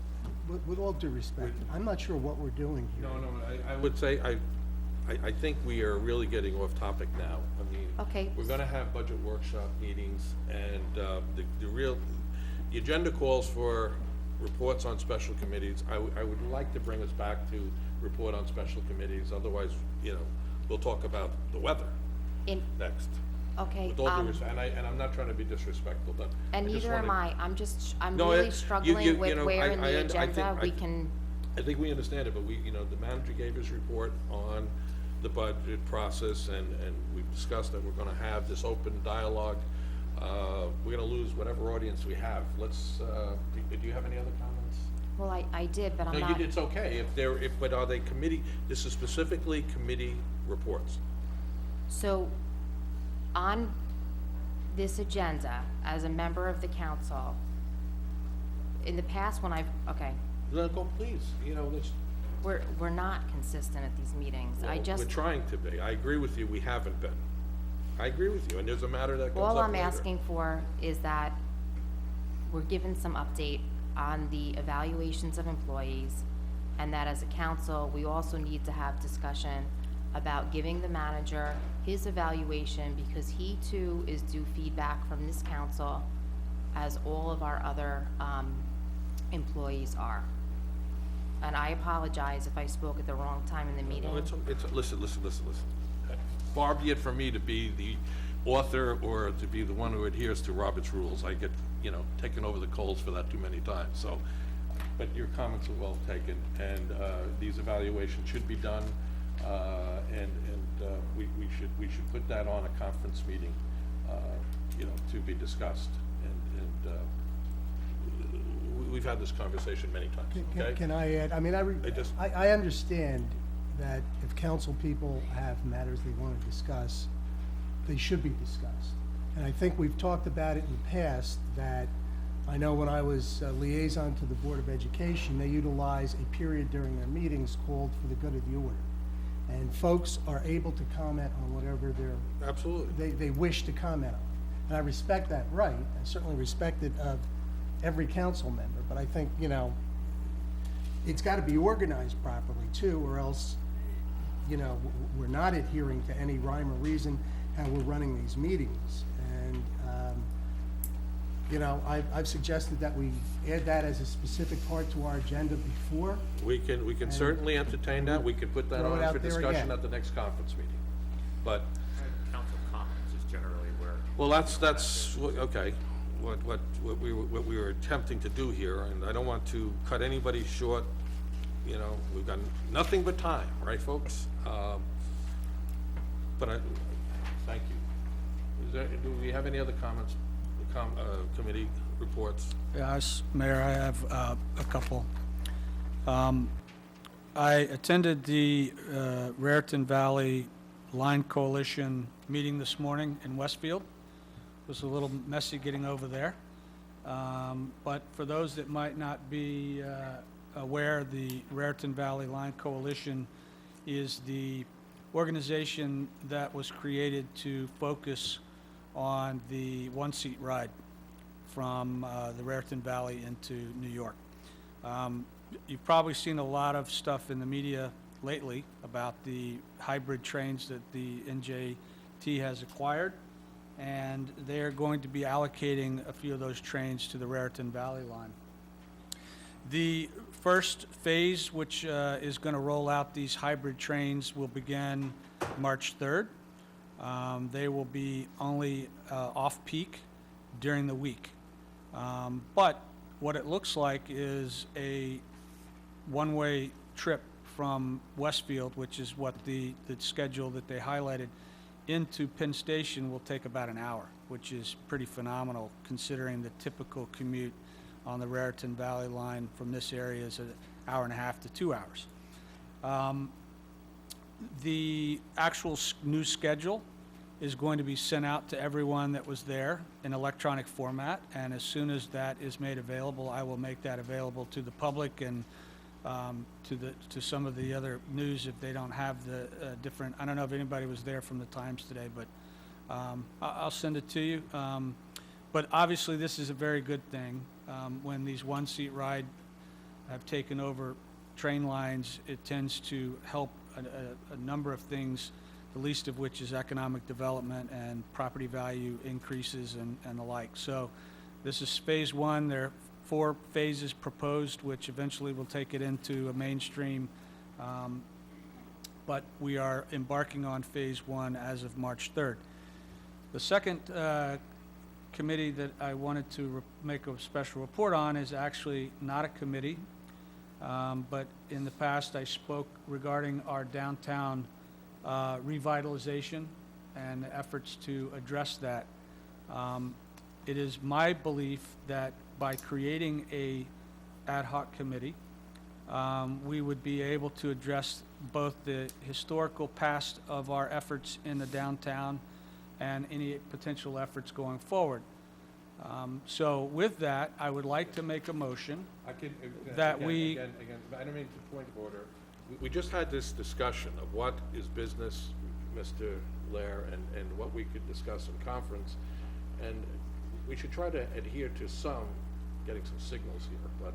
with all due respect, I'm not sure what we're doing here. No, I would say, I think we are really getting off topic now. I mean, Okay. we're gonna have budget workshop meetings, and the agenda calls for reports on special committees. I would like to bring us back to report on special committees, otherwise, we'll talk about the weather next. Okay, With all due respect, and I'm not trying to be disrespectful, but. and I just neither am wanna- I. I'm No, really you- struggling with where in I the think- agenda we can, I think we understand it, but the manager gave his report on the budget process, and we've discussed that we're gonna have this open dialogue. We're gonna lose whatever audience we have. Let's, do you have any other comments? well, I did, but I'm No, not. it's okay, but are they committee, this is specifically committee reports. So, on this agenda, as a member of the council, in the past when okay, No, go, please, let's. we're not consistent at these meetings. We're trying to be. I agree with you, we haven't been. I agree with you, and there's a matter that comes up All I'm later. asking for is that we're given some update on the evaluations of employees and that as a council, we also need to have discussion about giving the manager his evaluation, because he too is due feedback from this council, as all of our other employees are. And I apologize if I spoke at the wrong time in the meeting. No, listen. Far be it from me to be the author or to be the one who adheres to Robert's rules. I get, taken over the coals for that too many times, so. But your comments are well taken, and these evaluations should be done, and we should put that on a conference meeting, to be discussed. And we've had this conversation many times, okay? Can I add, I mean, I understand that if council people have matters they want to discuss, they should be discussed. And I think we've talked about it in the past, that I know when I was liaison to the Board of Education, they utilize a period during their meetings called for the good of the order. And folks are able to comment on whatever Absolutely. they wish to comment on. And I respect that right. I certainly respect it of every council member, but I think, it's got to be organized properly too, or else, we're not adhering to any rhyme or reason how we're running these meetings. And, I've suggested that we add that as a specific part to our agenda before. We can certainly entertain that. We can put that Throw it on out for there discussion again. at the next conference meeting. But, Council comments is generally where. well, that's, okay, what we were attempting to do here, and I don't want to cut anybody short. We've got nothing but time, right, folks? But thank you. Do we have any other comments, committee reports? Yes, Mayor, I have a couple. I attended the Raritan Valley Line Coalition meeting this morning in Westfield. It was a little messy getting over there. But for those that might not be aware, the Raritan Valley Line Coalition is the organization that was created to focus on the one-seat ride from the Raritan Valley into New York. You've probably seen a lot of stuff in the media lately about the hybrid trains that the NJT has acquired, and they're going to be allocating a few of those trains to the Raritan Valley line. The first phase, which is going to roll out these hybrid trains, will begin March 3rd. They will be only off-peak during the week. But what it looks like is a one-way trip from Westfield, which is what the schedule that they highlighted, into Penn Station will take about an hour, which is pretty phenomenal considering the typical commute on the Raritan Valley line from this area is an hour and a half to 2 hours. The actual new schedule is going to be sent out to everyone that was there in electronic format, and as soon as that is made available, I will make that available to the public and to some of the other news if they don't have the different. I don't know if anybody was there from the Times today, but I'll send it to you. But obviously, this is a very good thing. When these one-seat ride have taken over train lines, it tends to help a number of things, the least of which is economic development and property value increases and the like. So this is phase one. There are 4 phases proposed, which eventually will take it into a mainstream. But we are embarking on phase 1 as of March 3rd. The second committee that I wanted to make a special report on is actually not a committee, but in the past I spoke regarding our downtown revitalization and the efforts to address that. It is my belief that by creating a ad hoc committee, we would be able to address both the historical past of our efforts in the downtown and any potential efforts going forward. So with that, I would like to make a motion that we... Again, I don't mean to point of order. We just had this discussion of what is business, Mr. Lair, and what we could discuss in conference. And we should try to adhere to getting some signals here. But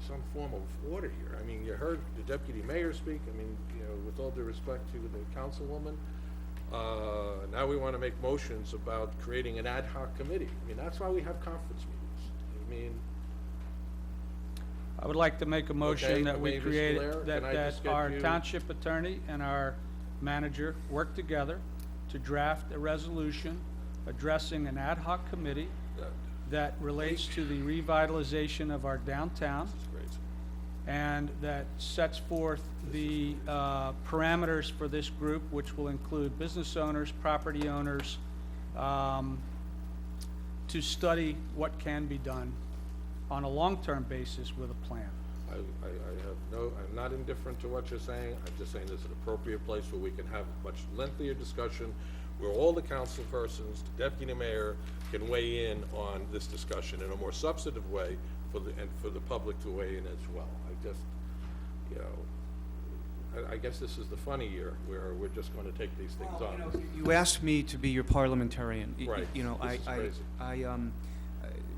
some form of order here. I mean, you heard the deputy mayor speak. I mean, you know, with all due respect to the councilwoman, now we want to make motions about creating an ad hoc committee. I mean, that's why we have conference meetings. I mean, I would like to make a Okay, motion that we Mr. create, Blair, that can I just get our you- township attorney and our manager work together to draft a resolution addressing an ad hoc committee that relates to the revitalization of our downtown and that sets forth the parameters for this group, which will include business owners, property owners, to study what can be done on a long-term basis with a plan. I'm not indifferent to what you're saying. I'm just saying there's an appropriate place where we can have a much lengthier discussion, where all the council persons, the deputy mayor, can weigh in on this discussion in a more substantive way for the public to weigh in as well. I just, you know, I guess this is the funny year where we're just going to take these things on. You asked me to be your parliamentarian. Right. You know, This is crazy.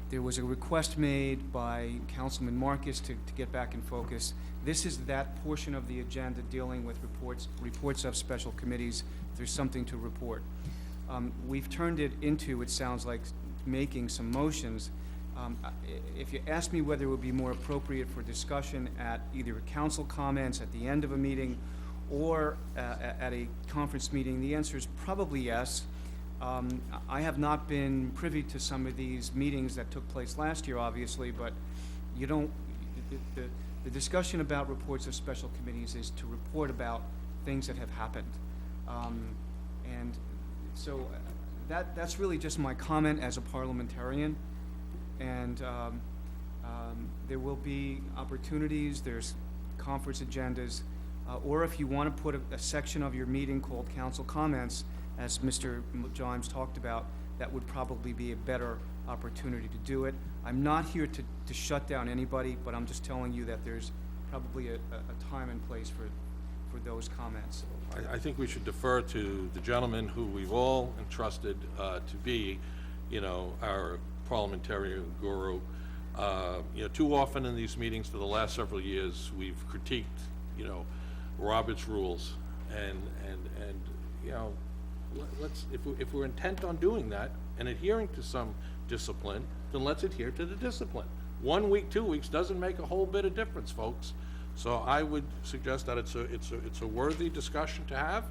there was a request made by Councilman Marcus to get back in focus. This is that portion of the agenda dealing with reports of special committees. If there's something to report. We've turned it into, it sounds like, making some motions. If you ask me whether it would be more appropriate for discussion at either council comments at the end of a meeting or at a conference meeting, the answer is probably yes. I have not been privy to some of these meetings that took place last year, obviously, but you don't, the discussion about reports of special committees is to report about things that have happened. And so that's really just my comment as a parliamentarian. And there will be opportunities, there's conference agendas, or if you want to put a section of your meeting called council comments, as Mr. Jimes talked about, that would probably be a better opportunity to do it. I'm not here to shut down anybody, but I'm just telling you that there's probably a time and place for those comments. I think we should defer to the gentleman who we've all entrusted to be, you know, our parliamentarian guru. You know, too often in these meetings for the last several years, we've critiqued, you know, Robert's rules, and you know, let's, if we're intent on doing that and adhering to some discipline, then let's adhere to the discipline. 1 week, 2 weeks doesn't make a whole bit of difference, folks. So I would suggest that it's a worthy discussion to have,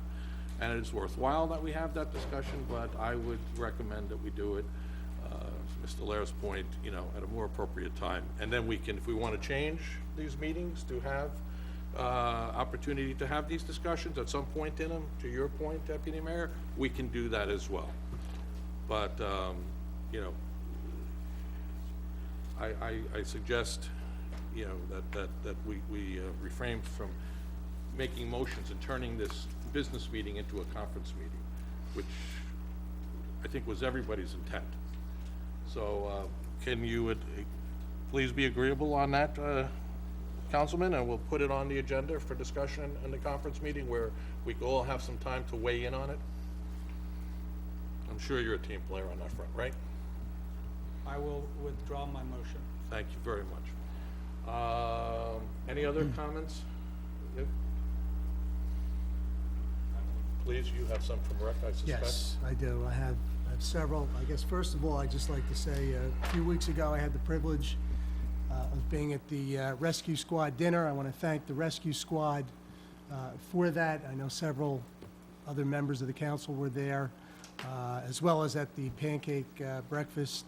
and it's worthwhile that we have that discussion, but I would recommend that we do it, Mr. Lair's point, you know, at a more appropriate time. And then we can, if we want to change these meetings to have opportunity to have these discussions at some point in them, to your point, Deputy Mayor, we can do that as well. But, you know, I suggest, you know, that we refrain from making motions and turning this business meeting into a conference meeting, which I think was everybody's intent. So can you please be agreeable on that, Councilman, and we'll put it on the agenda for discussion in the conference meeting where we can all have some time to weigh in on it? I'm sure you're a team player on that front, right? I will withdraw my motion. Thank you very much. Any other comments? Yep. Please, you have some from Rec, I suspect. Yes, I do. I have several. I guess first of all, I'd just like to say a few weeks ago I had the privilege of being at the Rescue Squad dinner. I want to thank the Rescue Squad for that. I know several other members of the council were there, as well as at the pancake breakfast,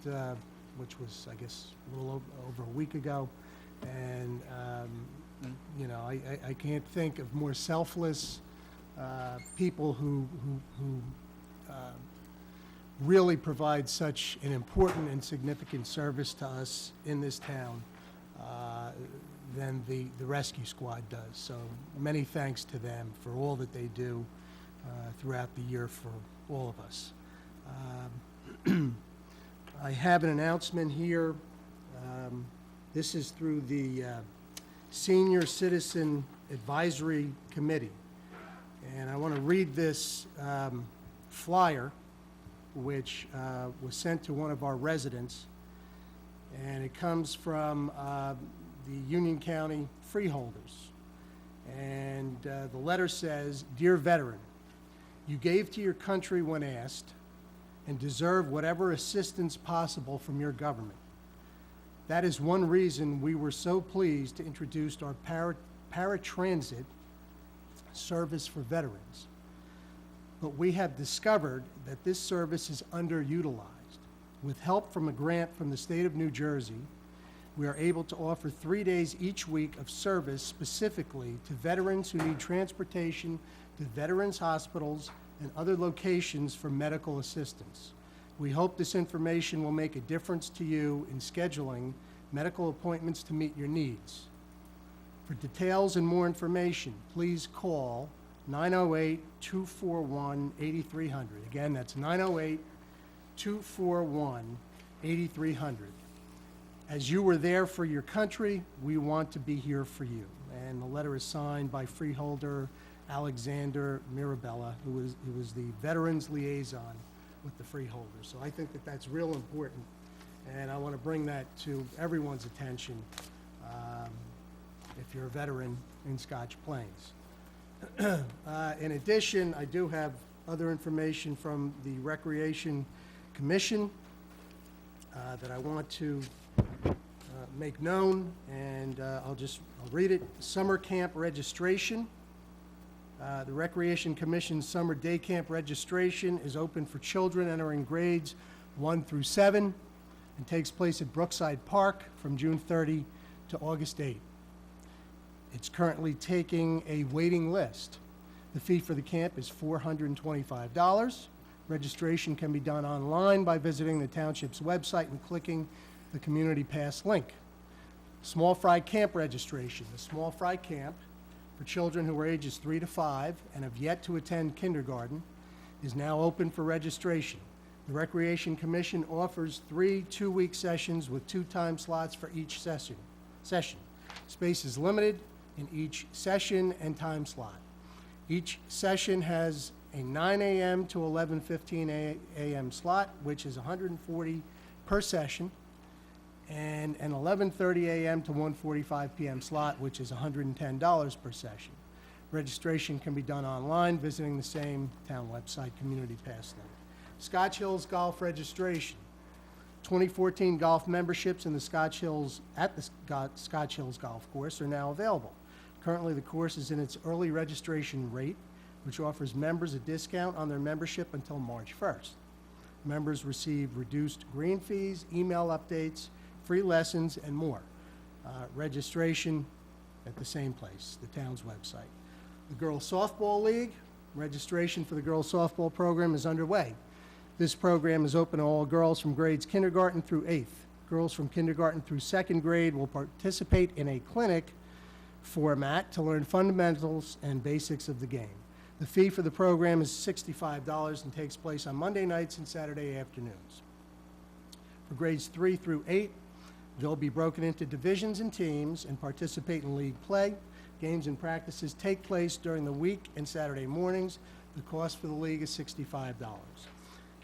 which was, I guess, a little over a week ago. And, you know, I can't think of more selfless people who really provide such an important and significant service to us in this town than the Rescue Squad does. So many thanks to them for all that they do throughout the year for all of us. I have an announcement here. This is through the Senior Citizen Advisory Committee. And I want to read this flyer, which was sent to one of our residents. And it comes from the Union County freeholders. And the letter says, "Dear veteran, you gave to your country when asked and deserve whatever assistance possible from your government. That is one reason we were so pleased to introduce our paratransit service for veterans. But we have discovered that this service is underutilized. With help from a grant from the state of New Jersey, we are able to offer 3 days each week of service specifically to veterans who need transportation to veterans hospitals and other locations for medical assistance. We hope this information will make a difference to you in scheduling medical appointments to meet your needs. For details and more information, please call 908-241-8300. Again, that's 908-241-8300. As you were there for your country, we want to be here for you." And the letter is signed by freeholder Alexander Mirabella, who was the Veterans Liaison with the freeholders. So I think that that's real important, and I want to bring that to everyone's attention if you're a veteran in Scotch Plains. In addition, I do have other information from the Recreation Commission that I want to make known, and I'll read it. Summer camp registration. The Recreation Commission's summer day camp registration is open for children entering grades 1 through 7 and takes place at Brookside Park from June 30 to August 8. It's currently taking a waiting list. The fee for the camp is $425. Registration can be done online by visiting the township's website and clicking the Community Pass link. Small Fry Camp registration. The Small Fry Camp for children who are ages 3 to 5 and have yet to attend kindergarten is now open for registration. The Recreation Commission offers 3 two-week sessions with 2 time slots for each session. Space is limited in each session and time slot. Each session has a 9 a.m. to 11:15 a.m. slot, which is $140 per session, and an 11:30 a.m. to 1:45 p.m. slot, which is $110 per session. Registration can be done online visiting the same town website, Community Pass link. Scotch Hills Golf registration. 2014 golf memberships in the Scotch Hills Scotch Hills Golf Course are now available. Currently, the course is in its early registration rate, which offers members a discount on their membership until March 1st. Members receive reduced green fees, email updates, free lessons, and more. Registration at the same place, the town's website. The Girls Softball League, registration for the girls softball program is underway. This program is open to all girls from grades kindergarten through 8th. Girls from kindergarten through 2nd grade will participate in a clinic format to learn fundamentals and basics of the game. The fee for the program is $65 and takes place on Monday nights and Saturday afternoons. For grades 3 through 8, they'll be broken into divisions and teams and participate in league play. Games and practices take place during the week and Saturday mornings. The cost for the league is $65.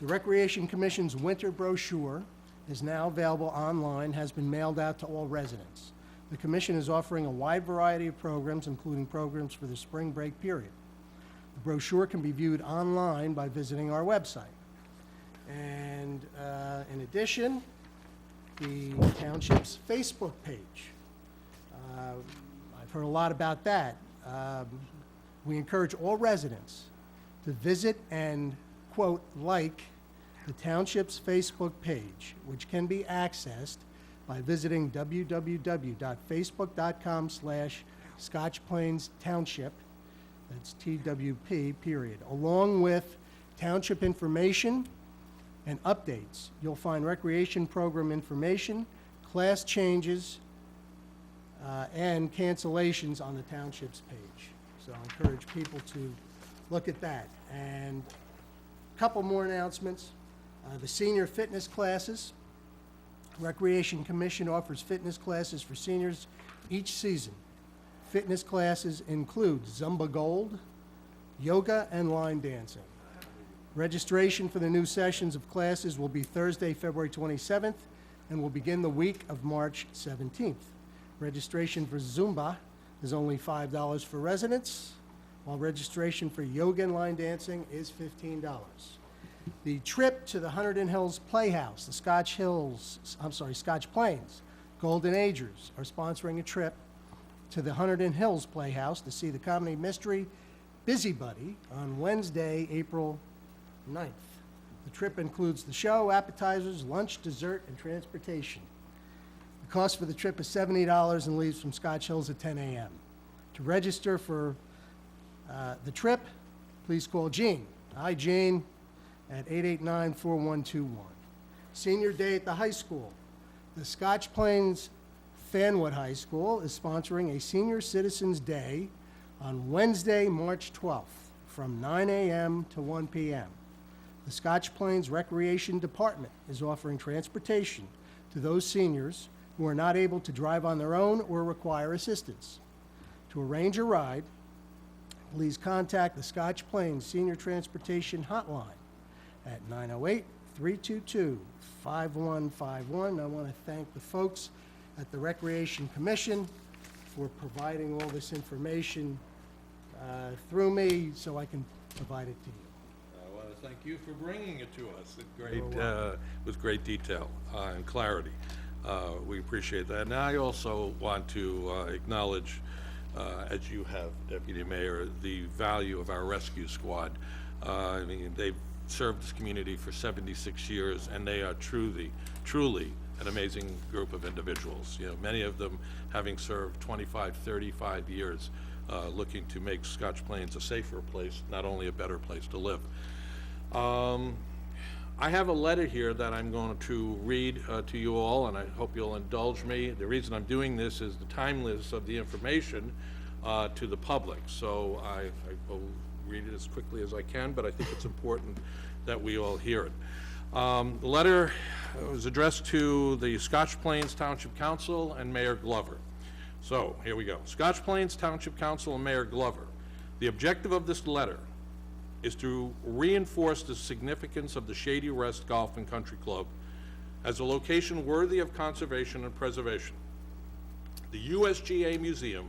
The Recreation Commission's winter brochure is now available online, has been mailed out to all residents. The Commission is offering a wide variety of programs, including programs for the spring break period. The brochure can be viewed online by visiting our website. And in addition, the township's Facebook page. I've heard a lot about that. We encourage all residents to visit and, quote, like the township's Facebook page, which can be accessed by visiting www.facebook.com/Scotch Plains Township, that's TWP, period, along with township information and updates. You'll find recreation program information, class changes, and cancellations on the township's page. So I encourage people to look at that. And a couple more announcements. The senior fitness classes. Recreation Commission offers fitness classes for seniors each season. Fitness classes include Zumba Gold, yoga, and line dancing. Registration for the new sessions of classes will be Thursday, February 27th, and will begin the week of March 17th. Registration for Zumba is only $5 for residents, while registration for yoga and line dancing is $15. The trip to the Hunterdon Hills Playhouse, the Scotch Plains Golden Agers are sponsoring a trip to the Hunterdon Hills Playhouse to see the comedy mystery Busybody on Wednesday, April 9th. The trip includes the show, appetizers, lunch, dessert, and transportation. The cost for the trip is $70 and leaves from Scotch Hills at 10 a.m. To register for the trip, please call Jean. Hi, Jean, at 889-4121. Senior Day at the high school. The Scotch Plains Fanwood High School is sponsoring a Senior Citizens Day on Wednesday, March 12th, from 9 a.m. to 1 p.m. The Scotch Plains Recreation Department is offering transportation to those seniors who are not able to drive on their own or require assistance. To arrange a ride, please contact the Scotch Plains Senior Transportation Hotline at 908-322-5151. I want to thank the folks at the Recreation Commission for providing all this information through me so I can provide it to you. I want to thank you for bringing it to us with great detail and clarity. We appreciate that. And I also want to acknowledge, as you have, Deputy Mayor, the value of our rescue squad. I mean, they've served this community for 76 years, and they are truly an amazing group of individuals. You know, many of them having served 25, 35 years, looking to make Scotch Plains a safer place, not only a better place to live. I have a letter here that I'm going to read to you all, and I hope you'll indulge me. The reason I'm doing this is the timeliness of the information to the public. So I will read it as quickly as I can, but I think it's important that we all hear it. The letter was addressed to the Scotch Plains Township Council and Mayor Glover. So here we go. Scotch Plains Township Council and Mayor Glover. The objective of this letter is to reinforce the significance of the Shady Rest Golf and Country Club as a location worthy of conservation and preservation. The USGA Museum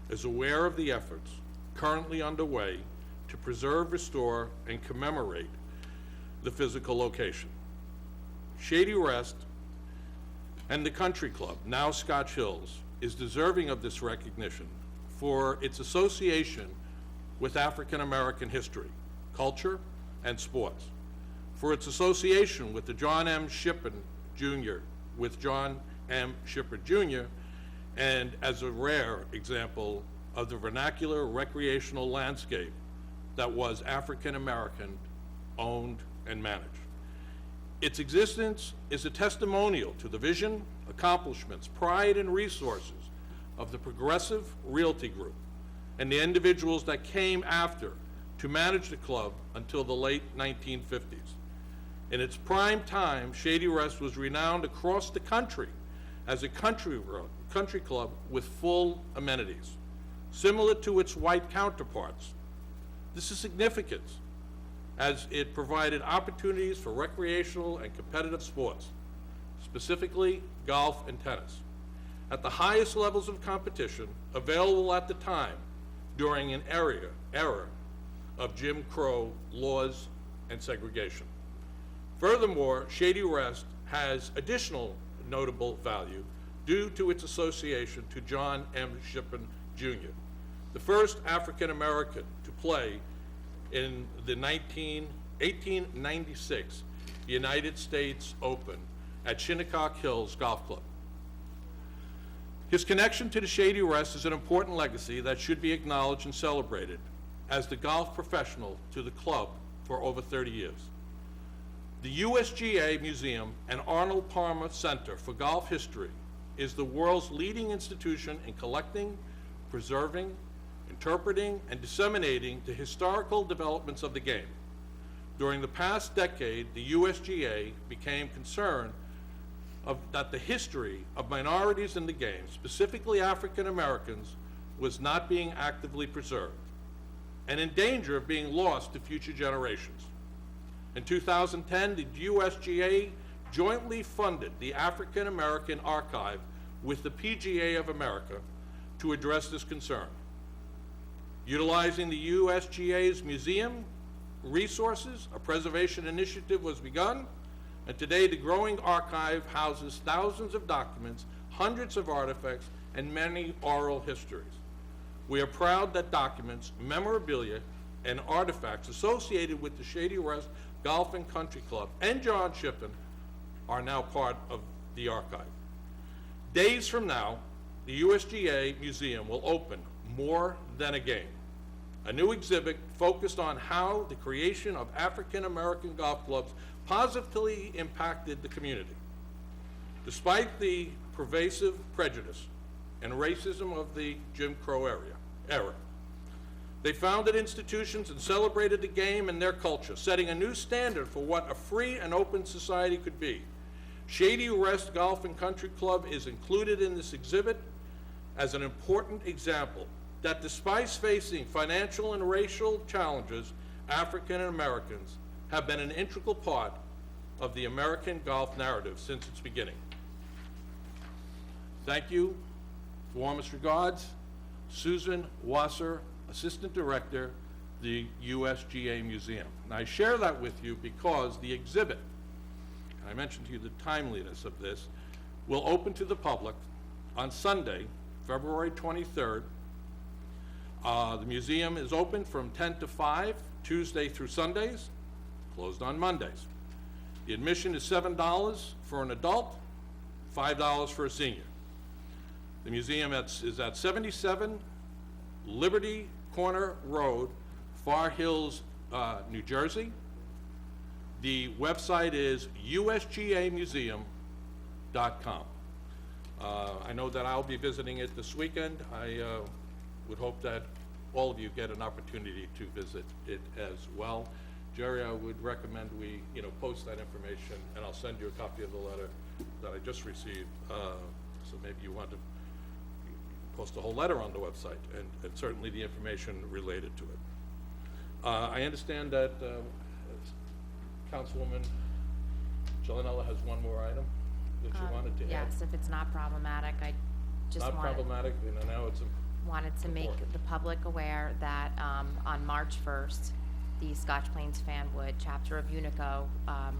is aware of the efforts currently underway to preserve, restore, and commemorate the physical location. Shady Rest and the Country Club, now Scotch Hills, is deserving of this recognition for its association with African American history, culture, and sports, for its association with the John M. Shippen Jr., and as a rare example of the vernacular recreational landscape that was African American owned and managed. Its existence is a testimonial to the vision, accomplishments, pride, and resources of the Progressive Realty Group and the individuals that came after to manage the club until the late 1950s. In its prime time, Shady Rest was renowned across the country as a country club with full amenities, similar to its white counterparts. This is significant as it provided opportunities for recreational and competitive sports, specifically golf and tennis, at the highest levels of competition available at the time during an era of Jim Crow laws and segregation. Furthermore, Shady Rest has additional notable value due to its association to John M. Shippen Jr., the first African American to play in the 1896 United States Open at Shinnecock Hills Golf Club. His connection to the Shady Rest is an important legacy that should be acknowledged and celebrated as the golf professional to the club for over 30 years. The USGA Museum and Arnold Palmer Center for Golf History is the world's leading institution in collecting, preserving, interpreting, and disseminating the historical developments of the game. During the past decade, the USGA became concerned that the history of minorities in the game, specifically African Americans, was not being actively preserved and in danger of being lost to future generations. In 2010, the USGA jointly funded the African American Archive with the PGA of America to address this concern. Utilizing the USGA's museum resources, a preservation initiative was begun, and today the growing archive houses thousands of documents, hundreds of artifacts, and many oral histories. We are proud that documents, memorabilia, and artifacts associated with the Shady Rest Golf and Country Club and John Shippen are now part of the archive. Days from now, the USGA Museum will open More Than a Game, a new exhibit focused on how the creation of African American golf clubs positively impacted the community. Despite the pervasive prejudice and racism of the Jim Crow era, they founded institutions and celebrated the game and their culture, setting a new standard for what a free and open society could be. Shady Rest Golf and Country Club is included in this exhibit as an important example that despite facing financial and racial challenges, African Americans have been an integral part of the American golf narrative since its beginning. Thank you. Warmest regards, Susan Wasser, Assistant Director, the USGA Museum. And I share that with you because the exhibit, I mentioned to you the timeliness of this, will open to the public on Sunday, February 23rd. The museum is open from 10 to 5, Tuesday through Sundays, closed on Mondays. The admission is $7 for an adult, $5 for a senior. The museum is at 77 Liberty Corner Road, Far Hills, New Jersey. The website is usgamuseum.com. I know that I'll be visiting it this weekend. I would hope that all of you get an opportunity to visit it as well. Jerry, I would recommend we, post that information, and I'll send you a copy of the letter that I just received. So maybe you want to post a whole letter on the website, and certainly the information related to it. I understand that Councilwoman Gelinella has one more item that you wanted to add. Yes, if it's not problematic, I just Not problematic, now it's wanted to make important. the public aware that on March 1st, the Scotch Plains Fanwood chapter of Unico,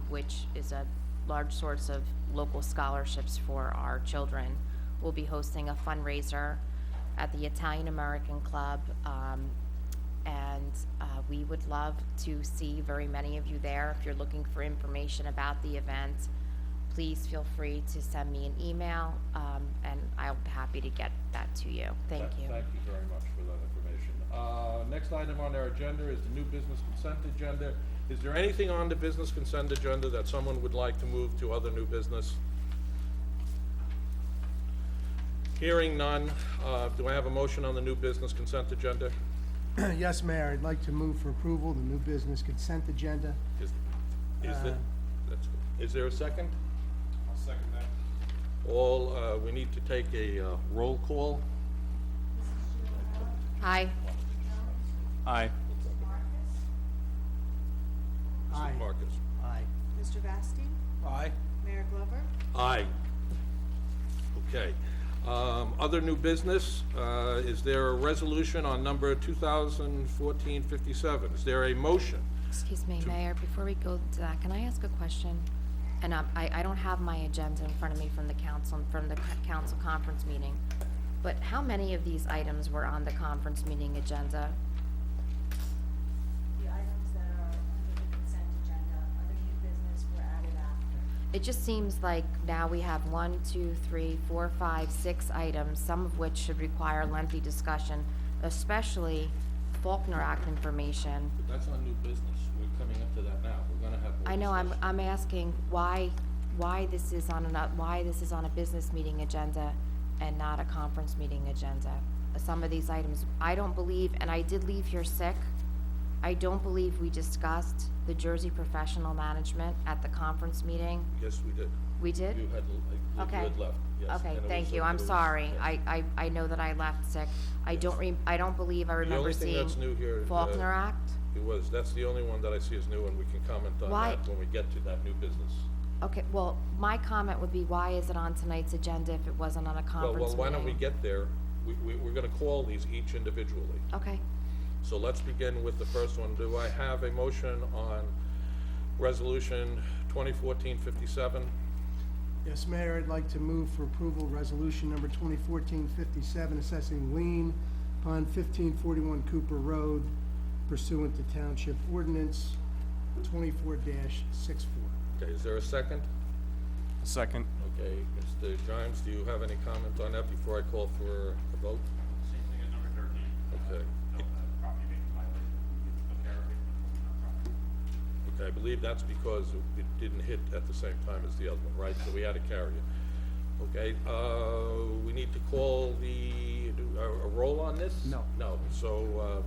which is a large source of local scholarships for our children, will be hosting a fundraiser at the Italian American Club, and we would love to see very many of you there. If you're looking for information about the event, please feel free to send me an email, and I'll be happy to get that to you. Thank you. Thank you very much for that information. Next item on our agenda is the new business consent agenda. Is there anything on the business consent agenda that someone would like to move to other new business? Hearing none, do I have a motion on the new business consent agenda? Yes, Mayor, I'd like to move for approval the new business consent agenda. Is there a second? I'll second that. We need to take a roll call. Aye. Aye. Aye. Mrs. Marcus. Aye. Mr. Vasti? Aye. Mayor Glover? Aye. Okay. Other new business, is there a resolution on number 2014-57? Is there a motion? Excuse me, Mayor, before we go to that, can I ask a question? And I don't have my agenda in front of me from the council conference meeting, but how many of these items were on the conference meeting agenda? The items that are under the consent agenda, other new business were added after. It just seems like now we have 1, 2, 3, 4, 5, 6 items, some of which should require lengthy discussion, especially Faulkner Act information. But that's on new business. We're coming up to that now. We're gonna have more I know, discussion. I'm asking why this is on a business meeting agenda and not a conference meeting agenda. Some of these items, I don't believe, and I did leave here sick, I don't believe we discussed the Jersey Professional Management at the conference meeting. Yes, we did. We did? You had Okay. left, yes. Okay, and it thank was- you, it I'm was- sorry, yes. I know that I left sick. I don't believe I The remember only thing seeing that's new here, Faulkner Act. that's the only one that I see is new, and we can comment on Why- that when we get to that new business. Okay, well, my comment would be, why is it on tonight's agenda if it wasn't on a conference meeting? Well, why don't we get there? We're gonna call these each individually. Okay. So let's begin with the first one. Do I have a motion on Resolution 2014-57? Yes, Mayor, I'd like to move for approval resolution number 2014-57, assessing lien upon 1541 Cooper Road pursuant to Township Ordinance 24-64. Okay, is there a second? Second. Okay, Mr. Gimes, do you have any comment on that before I call for a vote? Same thing as number 13. Okay. Property maintenance violation. Took care of it. Okay, I believe that's because it didn't hit at the same time as the other one, right? So we had to carry it. Okay, we need to call a roll on this? No. No, so,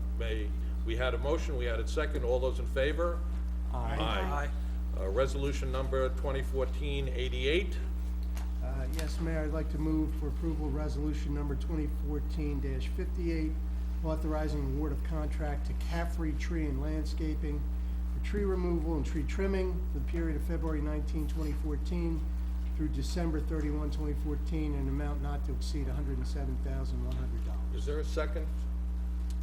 we had a motion, we had a second, all those in favor? Aye. Aye. Resolution number 2014-88. Yes, Mayor, I'd like to move for approval resolution number 2014-58, authorizing award of contract to Caffrey Tree and Landscaping for tree removal and tree trimming for the period of February 19, 2014 through December 31, 2014, in an amount not to exceed $107,100. Is there a second?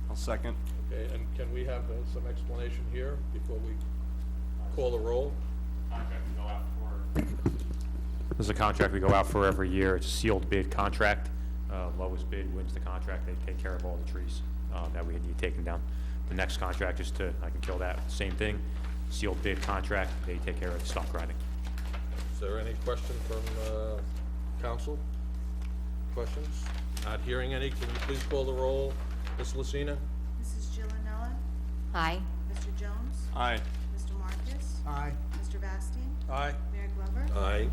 I'll second. Okay, and can we have some explanation here before we call the roll? Contract we go out for. This is a contract we go out for every year. It's a sealed bid contract. Lowest bid wins the contract. They take care of all the trees that we need taken down. The next contract is I can kill that. Same thing. Sealed bid contract. They take care of the stump grinding. Is there any question from council? Questions? Not hearing any. Can you please call the roll? Ms. Lucina? Mrs. Gillanella? Aye. Mr. Jones? Aye. Mr. Marcus? Aye. Mr. Vastine? Aye. Mayor Glover? Aye.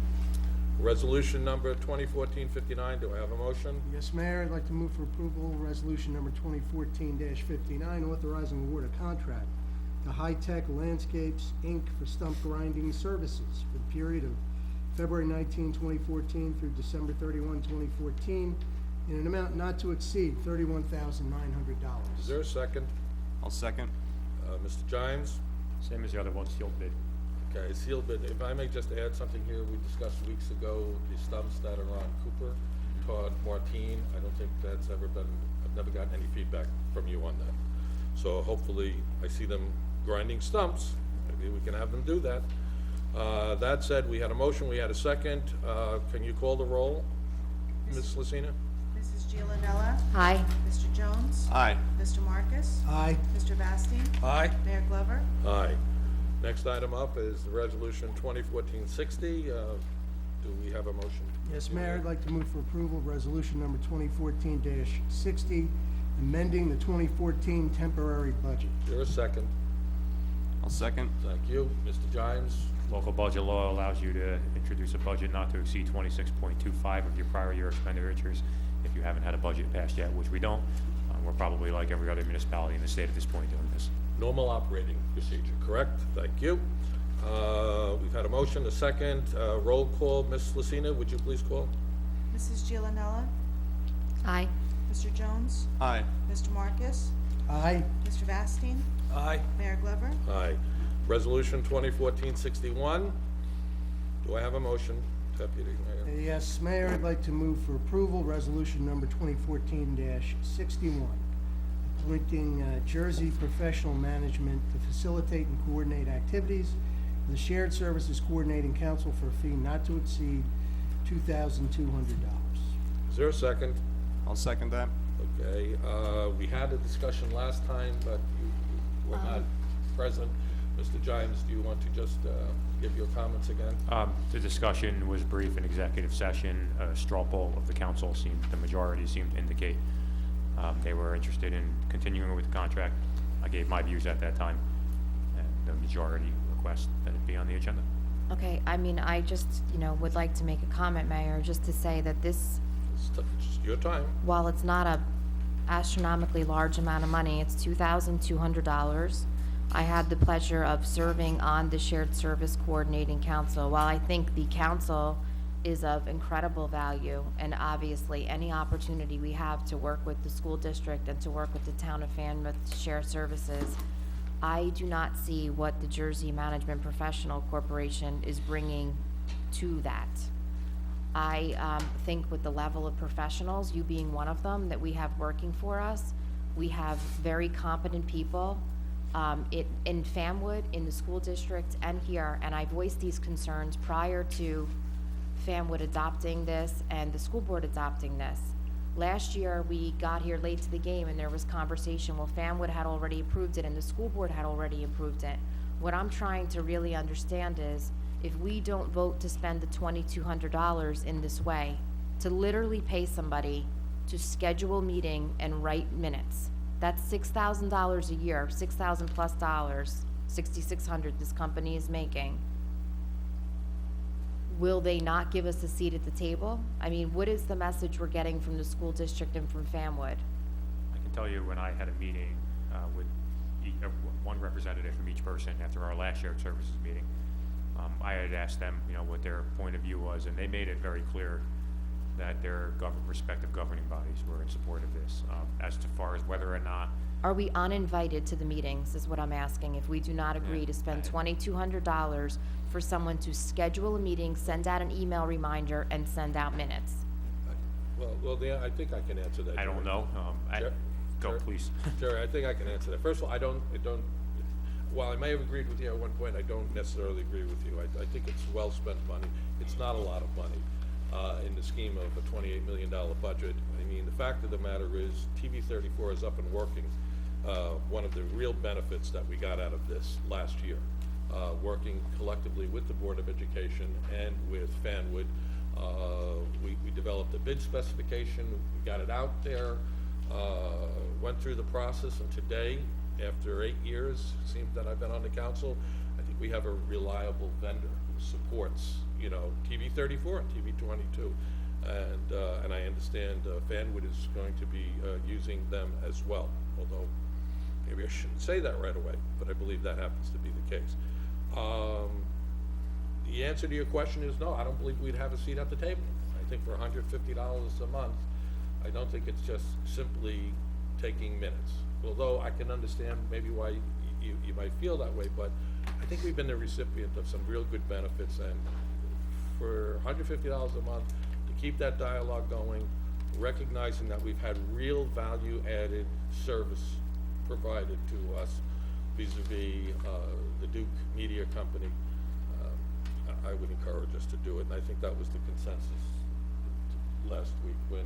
Resolution number 2014-59, do I have a motion? Yes, Mayor, I'd like to move for approval resolution number 2014-59, authorizing award of contract to High Tech Landscapes, Inc. for stump grinding services for the period of February 19, 2014 through December 31, 2014, in an amount not to exceed $31,900. Is there a second? I'll second. Mr. Gimes? Same as the other one, sealed bid. Okay, sealed bid. If I may just add something here, we discussed weeks ago, the stumps that are on Cooper, Todd, Martine. I don't think that's ever been, I've never gotten any feedback from you on that. So hopefully I see them grinding stumps. Maybe we can have them do that. That said, we had a motion, we had a second. Can you call the roll, Ms. Lucina? Mrs. Gianella? Aye. Mr. Jones? Aye. Mr. Marcus? Aye. Mr. Vastine? Aye. Mayor Glover? Aye. Next item up is the resolution 2014-60. Do we have a motion? Yes, Mayor, I'd like to move for approval of resolution number 2014-60, amending the 2014 temporary budget. Is there a second? I'll second. Thank you. Mr. Gimes? Local budget law allows you to introduce a budget not to exceed 26.25 of your prior year expenditures if you haven't had a budget passed yet, which we don't. We're probably like every other municipality in the state at this point doing this. Normal operating procedure, correct? Thank you. We've had a motion, a second. Roll call. Ms. Lucina, would you please call? Mrs. Gianella? Aye. Mr. Jones? Aye. Mr. Marcus? Aye. Mr. Vastine? Aye. Mayor Glover? Aye. Resolution 2014-61. Do I have a motion, Deputy Mayor? Yes, Mayor, I'd like to move for approval resolution number 2014-61, appointing Jersey Professional Management to facilitate and coordinate activities of the Shared Services Coordinating Council for a fee not to exceed $2,200. Is there a second? I'll second that. Okay, we had a discussion last time, but you were not present. Mr. Gimes, do you want to just give your comments again? The discussion was brief in executive session. Straw poll of the council the majority seemed to indicate they were interested in continuing with the contract. I gave my views at that time, and the majority request that it be on the agenda. Okay, I mean, I just, would like to make a comment, Mayor, just to say that this, It's just your time. while it's not a astronomically large amount of money, it's $2,200. I had the pleasure of serving on the Shared Service Coordinating Council. While I think the council is of incredible value, and obviously any opportunity we have to work with the school district and to work with the town of Falmouth Shared Services, I do not see what the Jersey Management Professional Corporation is bringing to that. I think with the level of professionals, you being one of them, that we have working for us, we have very competent people in Famwood, in the school district, and here, and I voiced these concerns prior to Famwood adopting this and the school board adopting this. Last year, we got here late to the game and there was conversation, well, Famwood had already approved it and the school board had already approved it. What I'm trying to really understand is, if we don't vote to spend the $2,200 in this way, to literally pay somebody to schedule a meeting and write minutes, that's $6,000 a year, $6,000 plus dollars, $6,600 this company is making. Will they not give us a seat at the table? I mean, what is the message we're getting from the school district and from Famwood? I can tell you, when I had a meeting with one representative from each person after our last shared services meeting, I had asked them, what their point of view was, and they made it very clear that their respective governing bodies were in support of this. As to far as whether or not, Are we uninvited to the meetings, is what I'm asking, if we do not agree to spend $2,200 for someone to schedule a meeting, send out an email reminder, and send out minutes? I think I can answer that. I don't know. Go, Jerry? please. Jerry, I think I can answer that. First of all, while I may have agreed with you at one point, I don't necessarily agree with you. I think it's well-spent money. It's not a lot of money in the scheme of a $28 million budget. I mean, the fact of the matter is, TV 34 is up and working. One of the real benefits that we got out of this last year, working collectively with the Board of Education and with Fanwood, we developed a bid specification, we got it out there, went through the process, and today, after 8 years, it seems that I've been on the council, I think we have a reliable vendor who supports, TV 34 and TV 22. And I understand Fanwood is going to be using them as well, although maybe I shouldn't say that right away, but I believe that happens to be the case. The answer to your question is no, I don't believe we'd have a seat at the table. I think for $150 a month, I don't think it's just simply taking minutes. Although I can understand maybe why you might feel that way, but I think we've been the recipient of some real good benefits, and for $150 a month, to keep that dialogue going, recognizing that we've had real value-added service provided to us vis-a-vis the Duke Media Company, I would encourage us to do it, and I think that was the consensus last week when,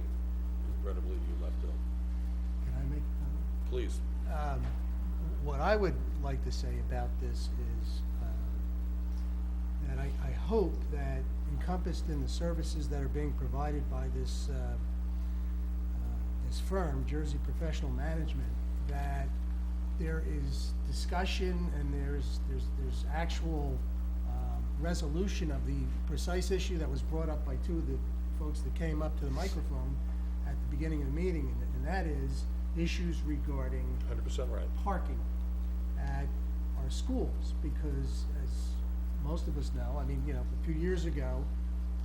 regrettably, you left it. Can I make a comment? Please. What I would like to say about this is that I hope that encompassed in the services that are being provided by this this firm, Jersey Professional Management, that there is discussion and there's actual resolution of the precise issue that was brought up by two of the folks that came up to the microphone at the beginning of the meeting, and that is issues regarding 100% right. Parking at our schools, because as most of us know, I mean, a few years ago,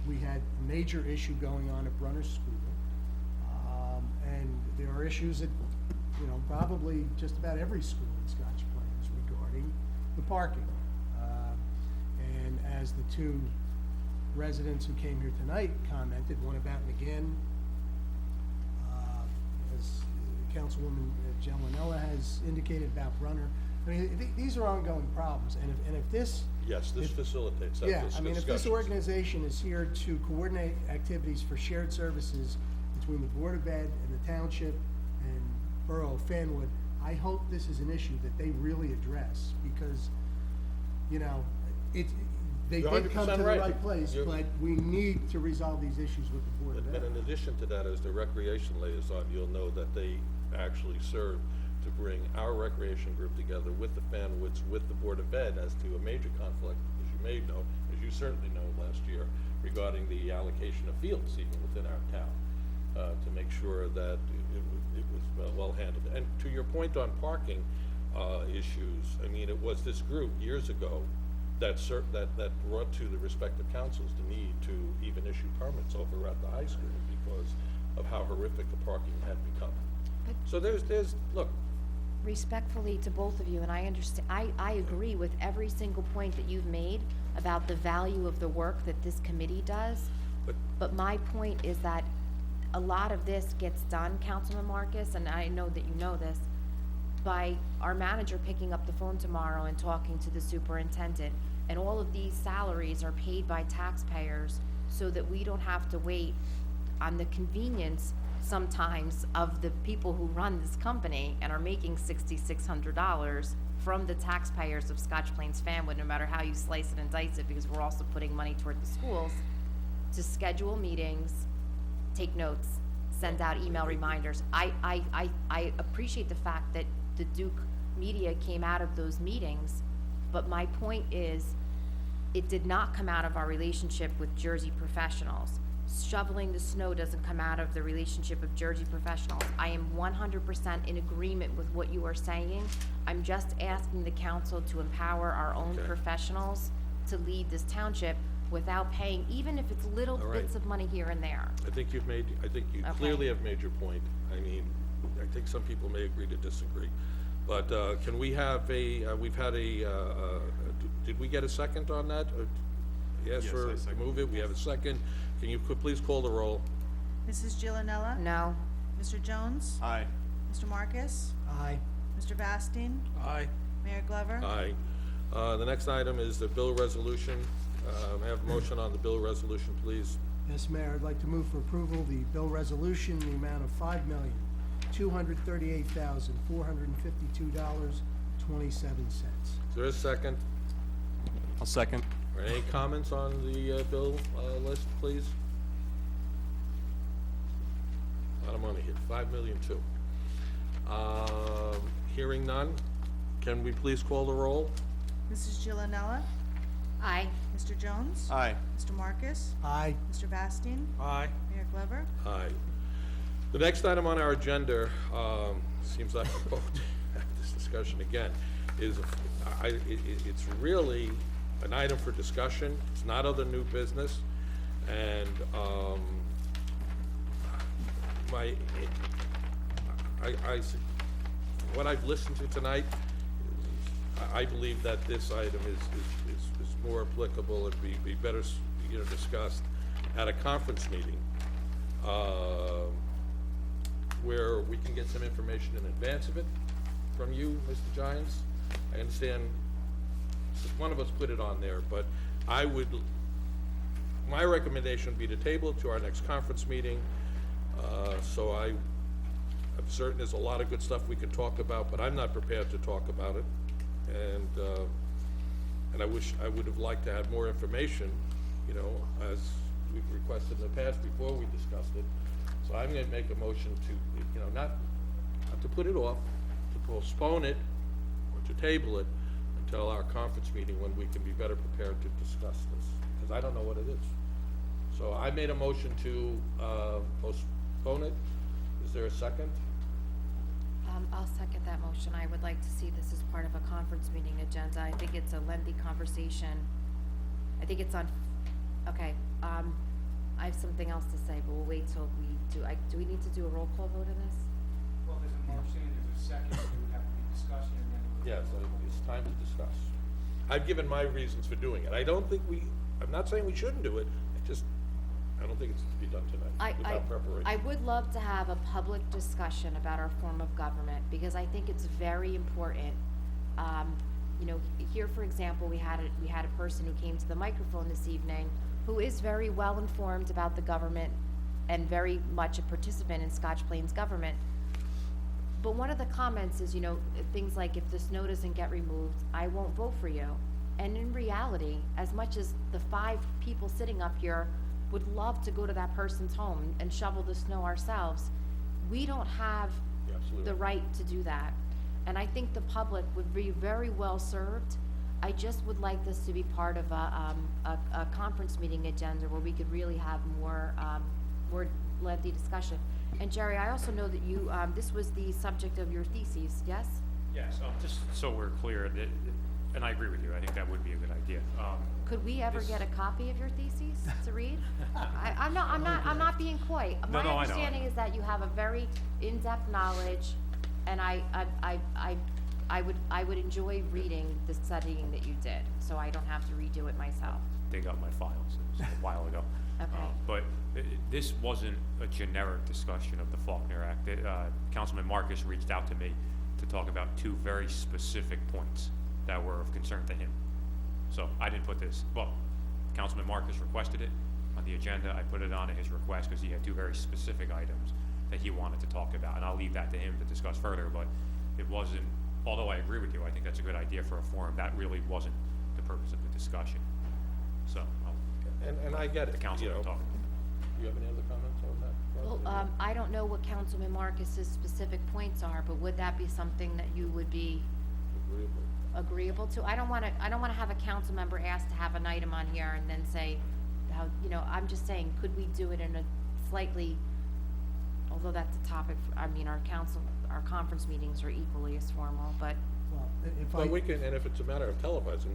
we had a major issue going on at Brunner School, and there are issues at, probably just about every school in Scotch Plains regarding the parking. And as the two residents who came here tonight commented, one about McGinn, as Councilwoman Gianlanella has indicated about Brunner. I mean, these are ongoing problems, and if this... Yes, this facilitates that. Yeah, I mean, if this organization is here to coordinate activities for shared services between the Board of Ed and the Township and Borough of Fanwood, I hope this is an issue that they really address, because, they did come to the right place, but we need to resolve these issues with the Board of Ed. And in addition to that, as the recreation liaison, you'll know that they actually serve to bring our recreation group together with the Fanwoods, with the Board of Ed, as to a major conflict, as you may know, as you certainly know last year, regarding the allocation of fields even within our town, to make sure that it was well handled. And to your point on parking issues, I mean, it was this group years ago that brought to the respective councils the need to even issue permits over at the high school because of how horrific the parking had become. So there's look, respectfully to both of you, and I understand, I agree with every single point that you've made about the value of the work that this committee does. But my point is that a lot of this gets done, Councilman Marcus, and I know that you know this, by our manager picking up the phone tomorrow and talking to the superintendent. And all of these salaries are paid by taxpayers so that we don't have to wait on the convenience sometimes of the people who run this company and are making $6,600 from the taxpayers of Scotch Plains Fanwood, no matter how you slice it and dice it, because we're also putting money toward the schools, to schedule meetings, take notes, send out email reminders. I appreciate the fact that the Duke media came out of those meetings, but my point is, it did not come out of our relationship with Jersey professionals. Shoveling the snow doesn't come out of the relationship of Jersey professionals. I am 100% in agreement with what you are saying. I'm just asking the council to empower our own professionals to lead this township without paying, even if it's little bits of money here and there. I think you clearly have made your point. I mean, I think some people may agree to disagree. But can we have we've had did we get a second on that? Yes, for to move it, we have a second. Can you please call the roll? Mrs. Gillanella? No. Mr. Jones? Aye. Mr. Marcus? Aye. Mr. Vastine? Aye. Mayor Glover? Aye. The next item is the bill resolution. May I have a motion on the bill resolution, please? Yes, Mayor, I'd like to move for approval the bill resolution in the amount of $5,238,452.27. Is there a second? I'll second. Or any comments on the bill list, please? A lot of money here, $5,000,002. Hearing none, can we please call the roll? Mrs. Gillanella? Aye. Mr. Jones? Aye. Mr. Marcus? Aye. Mr. Vastine? Aye. Mayor Glover? Aye. The next item on our agenda, seems like we're going to have this discussion again, is it's really an item for discussion. It's not other new business. And what I've listened to tonight, I believe that this item is more applicable and be better, discussed at a conference meeting, where we can get some information in advance of it from you, Mr. Giants. I understand one of us put it on there, but my recommendation would be to table it to our next conference meeting. So I'm certain there's a lot of good stuff we can talk about, but I'm not prepared to talk about it. And I wish I would have liked to have more information, as we've requested in the past before we discussed it. So I'm gonna make a motion to, not to put it off, to postpone it, or to table it until our conference meeting when we can be better prepared to discuss this, because I don't know what it is. So I made a motion to postpone it. Is there a second? I'll second that motion. I would like to see this as part of a conference meeting agenda. I think it's a lengthy conversation. I think it's on, okay, I have something else to say, but we'll wait till we do. Do we need to do a roll call vote in this? Well, there's a motion, there's a second, so it would have to be discussion and then. Yes, it's time to discuss. I've given my reasons for doing it. I'm not saying we shouldn't do it, I don't think it's to be done tonight without preparation. I would love to have a public discussion about our form of government, because I think it's very important. Here, for example, we had a person who came to the microphone this evening who is very well informed about the government and very much a participant in Scotch Plains government. But one of the comments is, things like, if the snow doesn't get removed, I won't vote for you. And in reality, as much as the 5 people sitting up here would love to go to that person's home and shovel the snow ourselves, we don't have the right to do that. And I think the public would be very well served. I just would like this to be part of a conference meeting agenda where we could really have more lengthy discussion. And Jerry, I also know that you, this was the subject of your thesis, yes? Yes, just so we're clear, and I agree with you, I think that would be a good idea. Could we ever get a copy of your thesis to read? I'm not being coy. No, My I know. understanding is that you have a very in-depth knowledge and I would enjoy reading the studying that you did, so I don't have to redo it myself. Dig up my files, it was a while ago. Okay. But this wasn't a generic discussion of the Faulkner Act. Councilman Marcus reached out to me to talk about two very specific points that were of concern to him. So I didn't put this, well, Councilman Marcus requested it on the agenda. I put it on at his request because he had two very specific items that he wanted to talk about, and I'll leave that to him to discuss further, but it wasn't, although I agree with you, I think that's a good idea for a forum, that really wasn't the purpose of the discussion. So, And I get it, the council you know. talking. Do you have any other comments on that? Well, I don't know what Councilman Marcus's specific points are, but would that be something that you would be agreeable to? I don't wanna have a council member ask to have an item on here and then say, how, you know, I'm just saying, could we do it in a slightly, although that's a topic, I mean, our conference meetings are equally as formal, but. Well, if Well, we can, and if it's a matter of televising,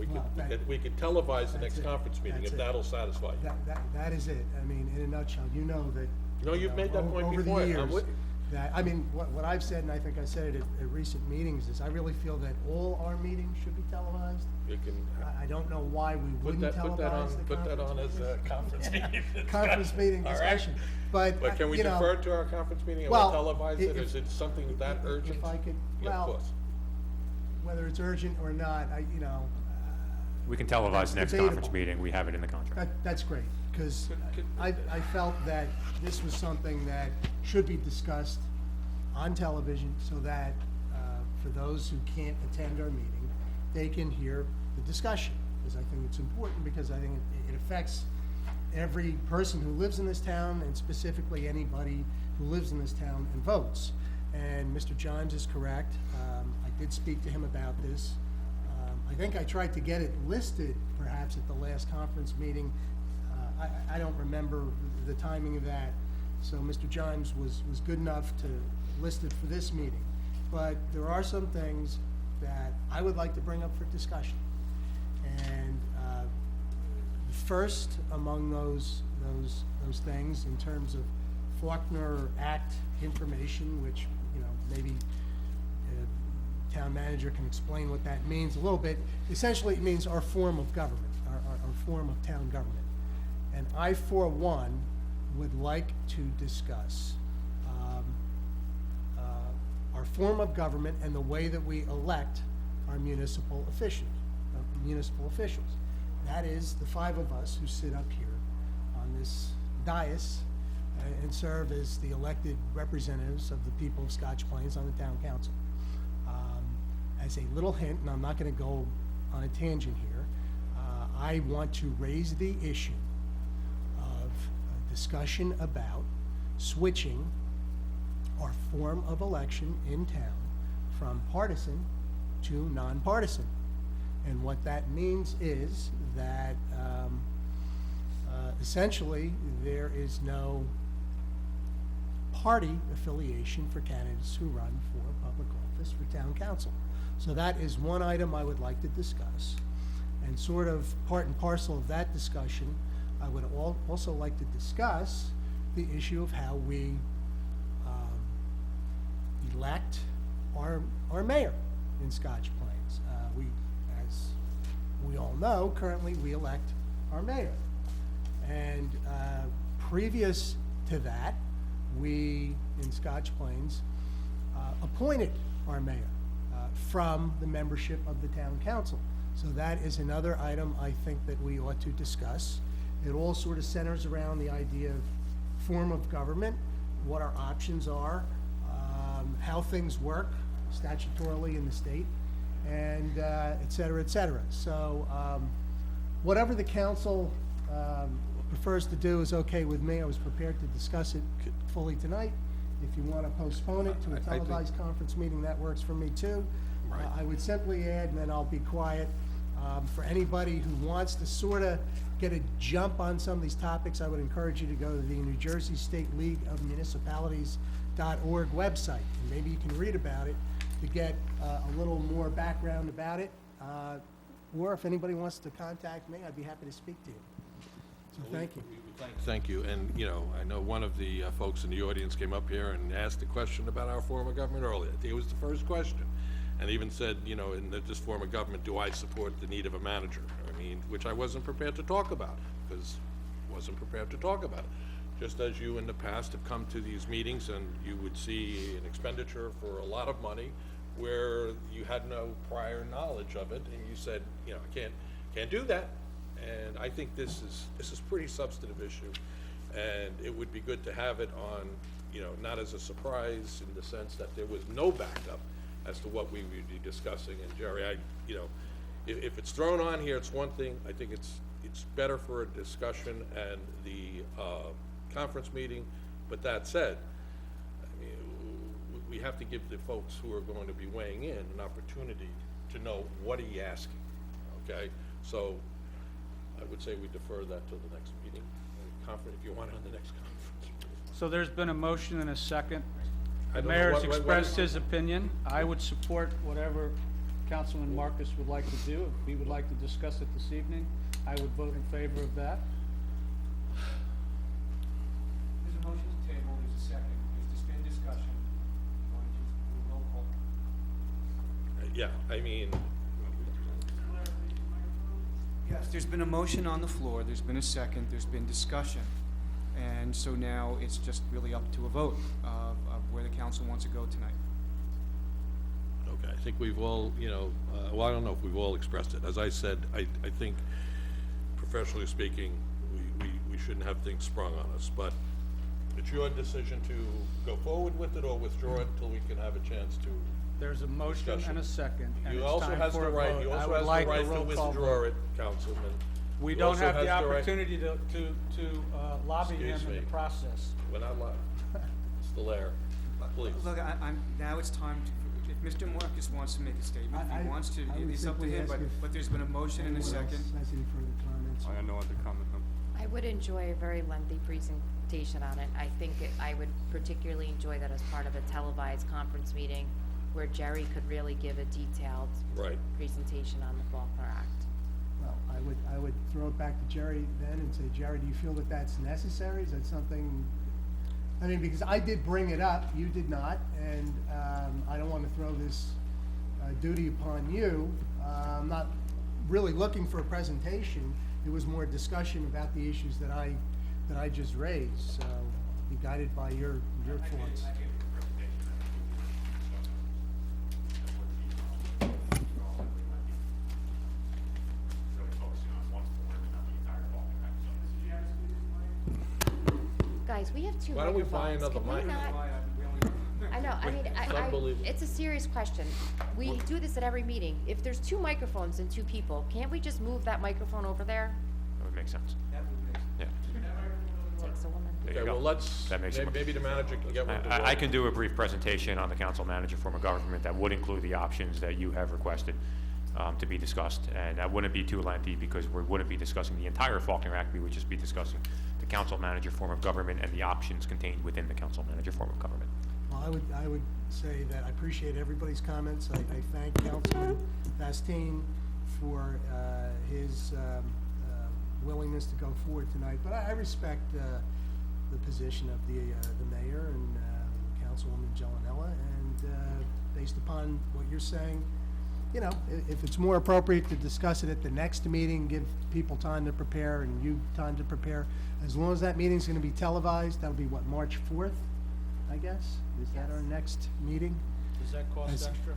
we could televise the That's next it. conference meeting That's if it. that'll satisfy you. That is it. I mean, in a nutshell, you know that. No, you've made that point over before. the I'm years, with you. that, I mean, what I've said, and I think I said it at recent meetings, is I really feel that all our meetings should be televised. You can I don't know why we wouldn't televise the put that on as a conference meeting. conference meeting All right. discussion. But can we you know, defer to our conference meeting and well, we'll televise it? if- Is it something that urgent? If I could, Yeah, of well, course. whether it's urgent or not, We can televise That's the next debatable. conference meeting, we have it in the contract. that's great, because I felt that this was something that should be discussed on television so that for those who can't attend our meeting, they can hear the discussion. Because I think it's important, because I think it affects every person who lives in this town, and specifically anybody who lives in this town and votes. And Mr. Johns is correct. I did speak to him about this. I think I tried to get it listed perhaps at the last conference meeting. I don't remember the timing of that. So Mr. Johns was good enough to list it for this meeting. But there are some things that I would like to bring up for discussion. And the first among those things, in terms of Faulkner Act information, which, you know, maybe town manager can explain what that means a little bit. Essentially, it means our form of government, our form of town government. And I, for one, would like to discuss our form of government and the way that we elect our municipal officials. That is the five of us who sit up here on this dais and serve as the elected representatives of the people of Scotch Plains on the town council. As a little hint, and I'm not going to go on a tangent here, I want to raise the issue of a discussion about switching our form of election in town from partisan to nonpartisan. And what that means is that essentially there is no party affiliation for candidates who run for public office for town council. So that is one item I would like to discuss. And sort of part and parcel of that discussion, I would also like to discuss the issue of how we elect our mayor in Scotch Plains. As we all know, currently we elect our mayor. And previous to that, we in Scotch Plains appointed our mayor from the membership of the town council. So that is another item I think that we ought to discuss. It all sort of centers around the idea of form of government, what our options are, how things work statutorily in the state, and et cetera, et cetera. So whatever the council prefers to do is okay with me. I was prepared to discuss it fully tonight. If you want to postpone it to a televised conference meeting, that works for me too. Right. I would simply add, and then I'll be quiet, for anybody who wants to sort of get a jump on some of these topics, I would encourage you to go to the New Jersey State League of Municipalities.org website. And maybe you can read about it to get a little more background about it. Or if anybody wants to contact me, I'd be happy to speak to you. So thank you. Thank you, and, you know, I know one of the folks in the audience came up here and asked a question about our form of government earlier. It was the first question, and even said, you know, in this form of government, do I support the need of a manager? I mean, which I wasn't prepared to talk about, because I wasn't prepared to talk about it. Just as you in the past have come to these meetings and you would see an expenditure for a lot of money where you had no prior knowledge of it, and you said, you know, I can't do that. And I think this is pretty substantive issue, and it would be good to have it on, you know, not as a surprise in the sense that there was no backup as to what we would be discussing. And Jerry, you know, if it's thrown on here, it's one thing. I think it's better for a discussion and the conference meeting. But that said, I mean, we have to give the folks who are going to be weighing in an opportunity to know what are you asking, okay? So I would say we defer that to the next meeting, conference, if you want on the next conference. So there's been a motion and a second. I The don't know mayor has what expressed is- his opinion. I would support whatever Councilman Marcus would like to do. If he would like to discuss it this evening, I would vote in favor of that. There's a motion to table, there's a second, there's been discussion. Want to just do a roll call? Yeah, I mean, Yes, there's been a motion on the floor, there's been a second, there's been discussion. And so now it's just really up to a vote of where the council wants to go tonight. okay, I think we've all, you know, well, I don't know if we've all expressed it. As I said, I think, professionally speaking, we shouldn't have things sprung on us, but it's your decision to go forward with it or withdraw it until we can have a chance to. There's a motion Discussion. and a second, and He it's also time has for the a right, vote. he I also would has like the a right to roll call withdraw vote. it, Councilman. We He don't also have has the right- opportunity to lobby him Excuse in the me. process. We're not live. Mr. Lair, please. Look, now it's time to, if Mr. Marcus wants to make a statement, if he wants to, I would it's up to simply him, ask but there's been a motion and a Anyone else second. has any further comments? I got no other comment, no. I would enjoy a very lengthy presentation on it. I think I would particularly enjoy that as part of a televised conference meeting where Jerry could really give a detailed Right. presentation on the Faulkner Act. Well, I would throw it back to Jerry then and say, Jerry, do you feel that that's necessary? Is that something, I mean, because I did bring it up, you did not, and I don't want to throw this duty upon you. I'm not really looking for a presentation. It was more discussion about the issues that I just raised, so be guided by your thoughts. Guys, we have two Why don't we microphones. buy another Can we mic? not- I know, I mean, It's unbelievable. it's a serious question. We do this at every meeting. If there's two microphones and two people, can't we just move that microphone over there? That would make sense. Yeah. Takes a woman. There you Okay, go. well, let's, That makes it- maybe the manager can get one to I work. can do a brief presentation on the council manager form of government that would include the options that you have requested to be discussed. And that wouldn't be too lengthy because we wouldn't be discussing the entire Faulkner Act. We would just be discussing the council manager form of government and the options contained within the council manager form of government. Well, I would say that I appreciate everybody's comments. I thank Councilman Bastine for his willingness to go forward tonight. But I respect the position of the mayor and Councilwoman Gellanella. And based upon what you're saying, you know, if it's more appropriate to discuss it at the next meeting, give people time to prepare and you time to prepare, as long as that meeting's gonna be televised, that'll be what, March 4th, I guess? Is that our next meeting? Does that cost As- extra?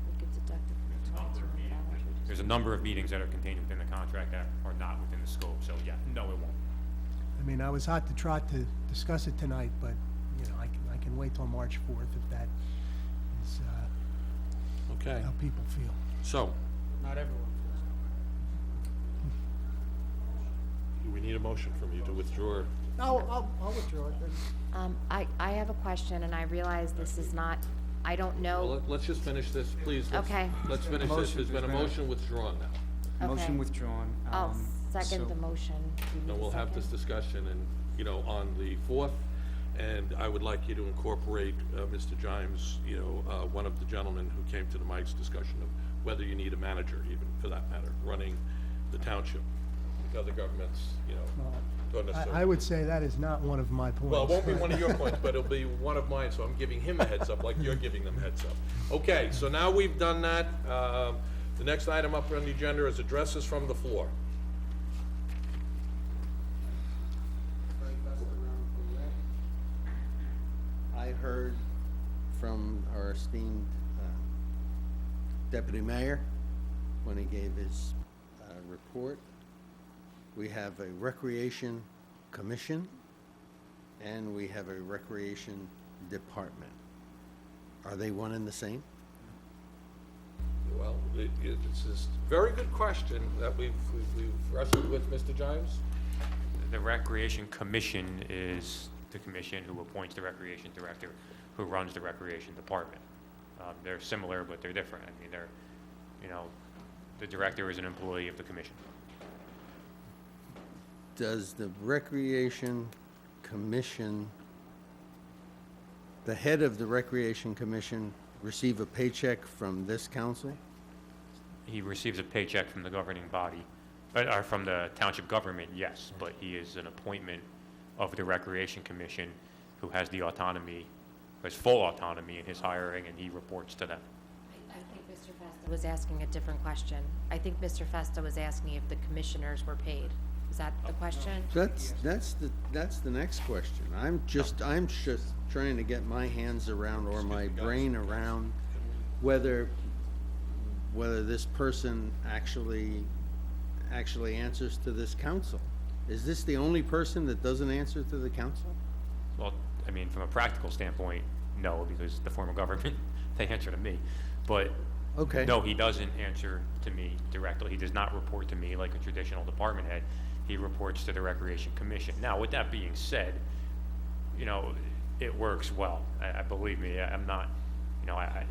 We could deduct it from the $2,200. There's a number of meetings that are contained within the contract that are not within the scope. So yeah, no, it won't. I mean, I was hot to trot to discuss it tonight, but, you know, I can wait till March 4th if that is Okay, how people feel. so, Not everyone feels. we need a motion from you to withdraw. I'll withdraw it then. I have a question, and I realize this is not, I don't Well, know. let's just finish this, please. Okay. Let's finish this. Motion, There's been a there's been a- motion withdrawn now. Okay. Motion withdrawn. I'll second so- the motion. Do you need And a we'll have this second? discussion and, you know, on the 4th, And I would like you to incorporate, Mr. Jimes, you know, one of the gentlemen who came to the Mike's discussion of whether you need a manager, even for that matter, running the township. The other governments, you know, don't necessarily. I would say that is not one of my points. Well, it won't be one of your points, but it'll be one of mine, so I'm giving him a heads up like you're giving them heads up. Okay, so now we've done that. The next item up on the agenda is addresses from the floor. I heard from our esteemed Deputy Mayor when he gave his report. We have a Recreation Commission and we have a Recreation Department. Are they one and the same? Well, it's a very good question that we've wrestled with, Mr. Jimes. The Recreation Commission is the commission who appoints the Recreation Director, who runs the Recreation Department. They're similar, but they're different. I mean, they're, you know, the director is an employee of the commission. Does the Recreation Commission, the head of the Recreation Commission, receive a paycheck from this council? He receives a paycheck from the governing body, or from the township government, yes, but he is an appointment of the Recreation Commission who has the autonomy, has full autonomy in his hiring, and he reports to them. I think Mr. Festa was asking a different question. I think Mr. Festa was asking if the commissioners were paid. Is that the question? That's the next question. I'm just trying to get my hands around, or my brain around, whether this person actually answers to this council. Is this the only person that doesn't answer to the council? Well, I mean, from a practical standpoint, no, because the form of government, they answer to me. But okay, no, he doesn't answer to me directly. He does not report to me like a traditional department head. He reports to the Recreation Commission. Now, with that being said, you know, it works well. I believe me, I'm not, you know, I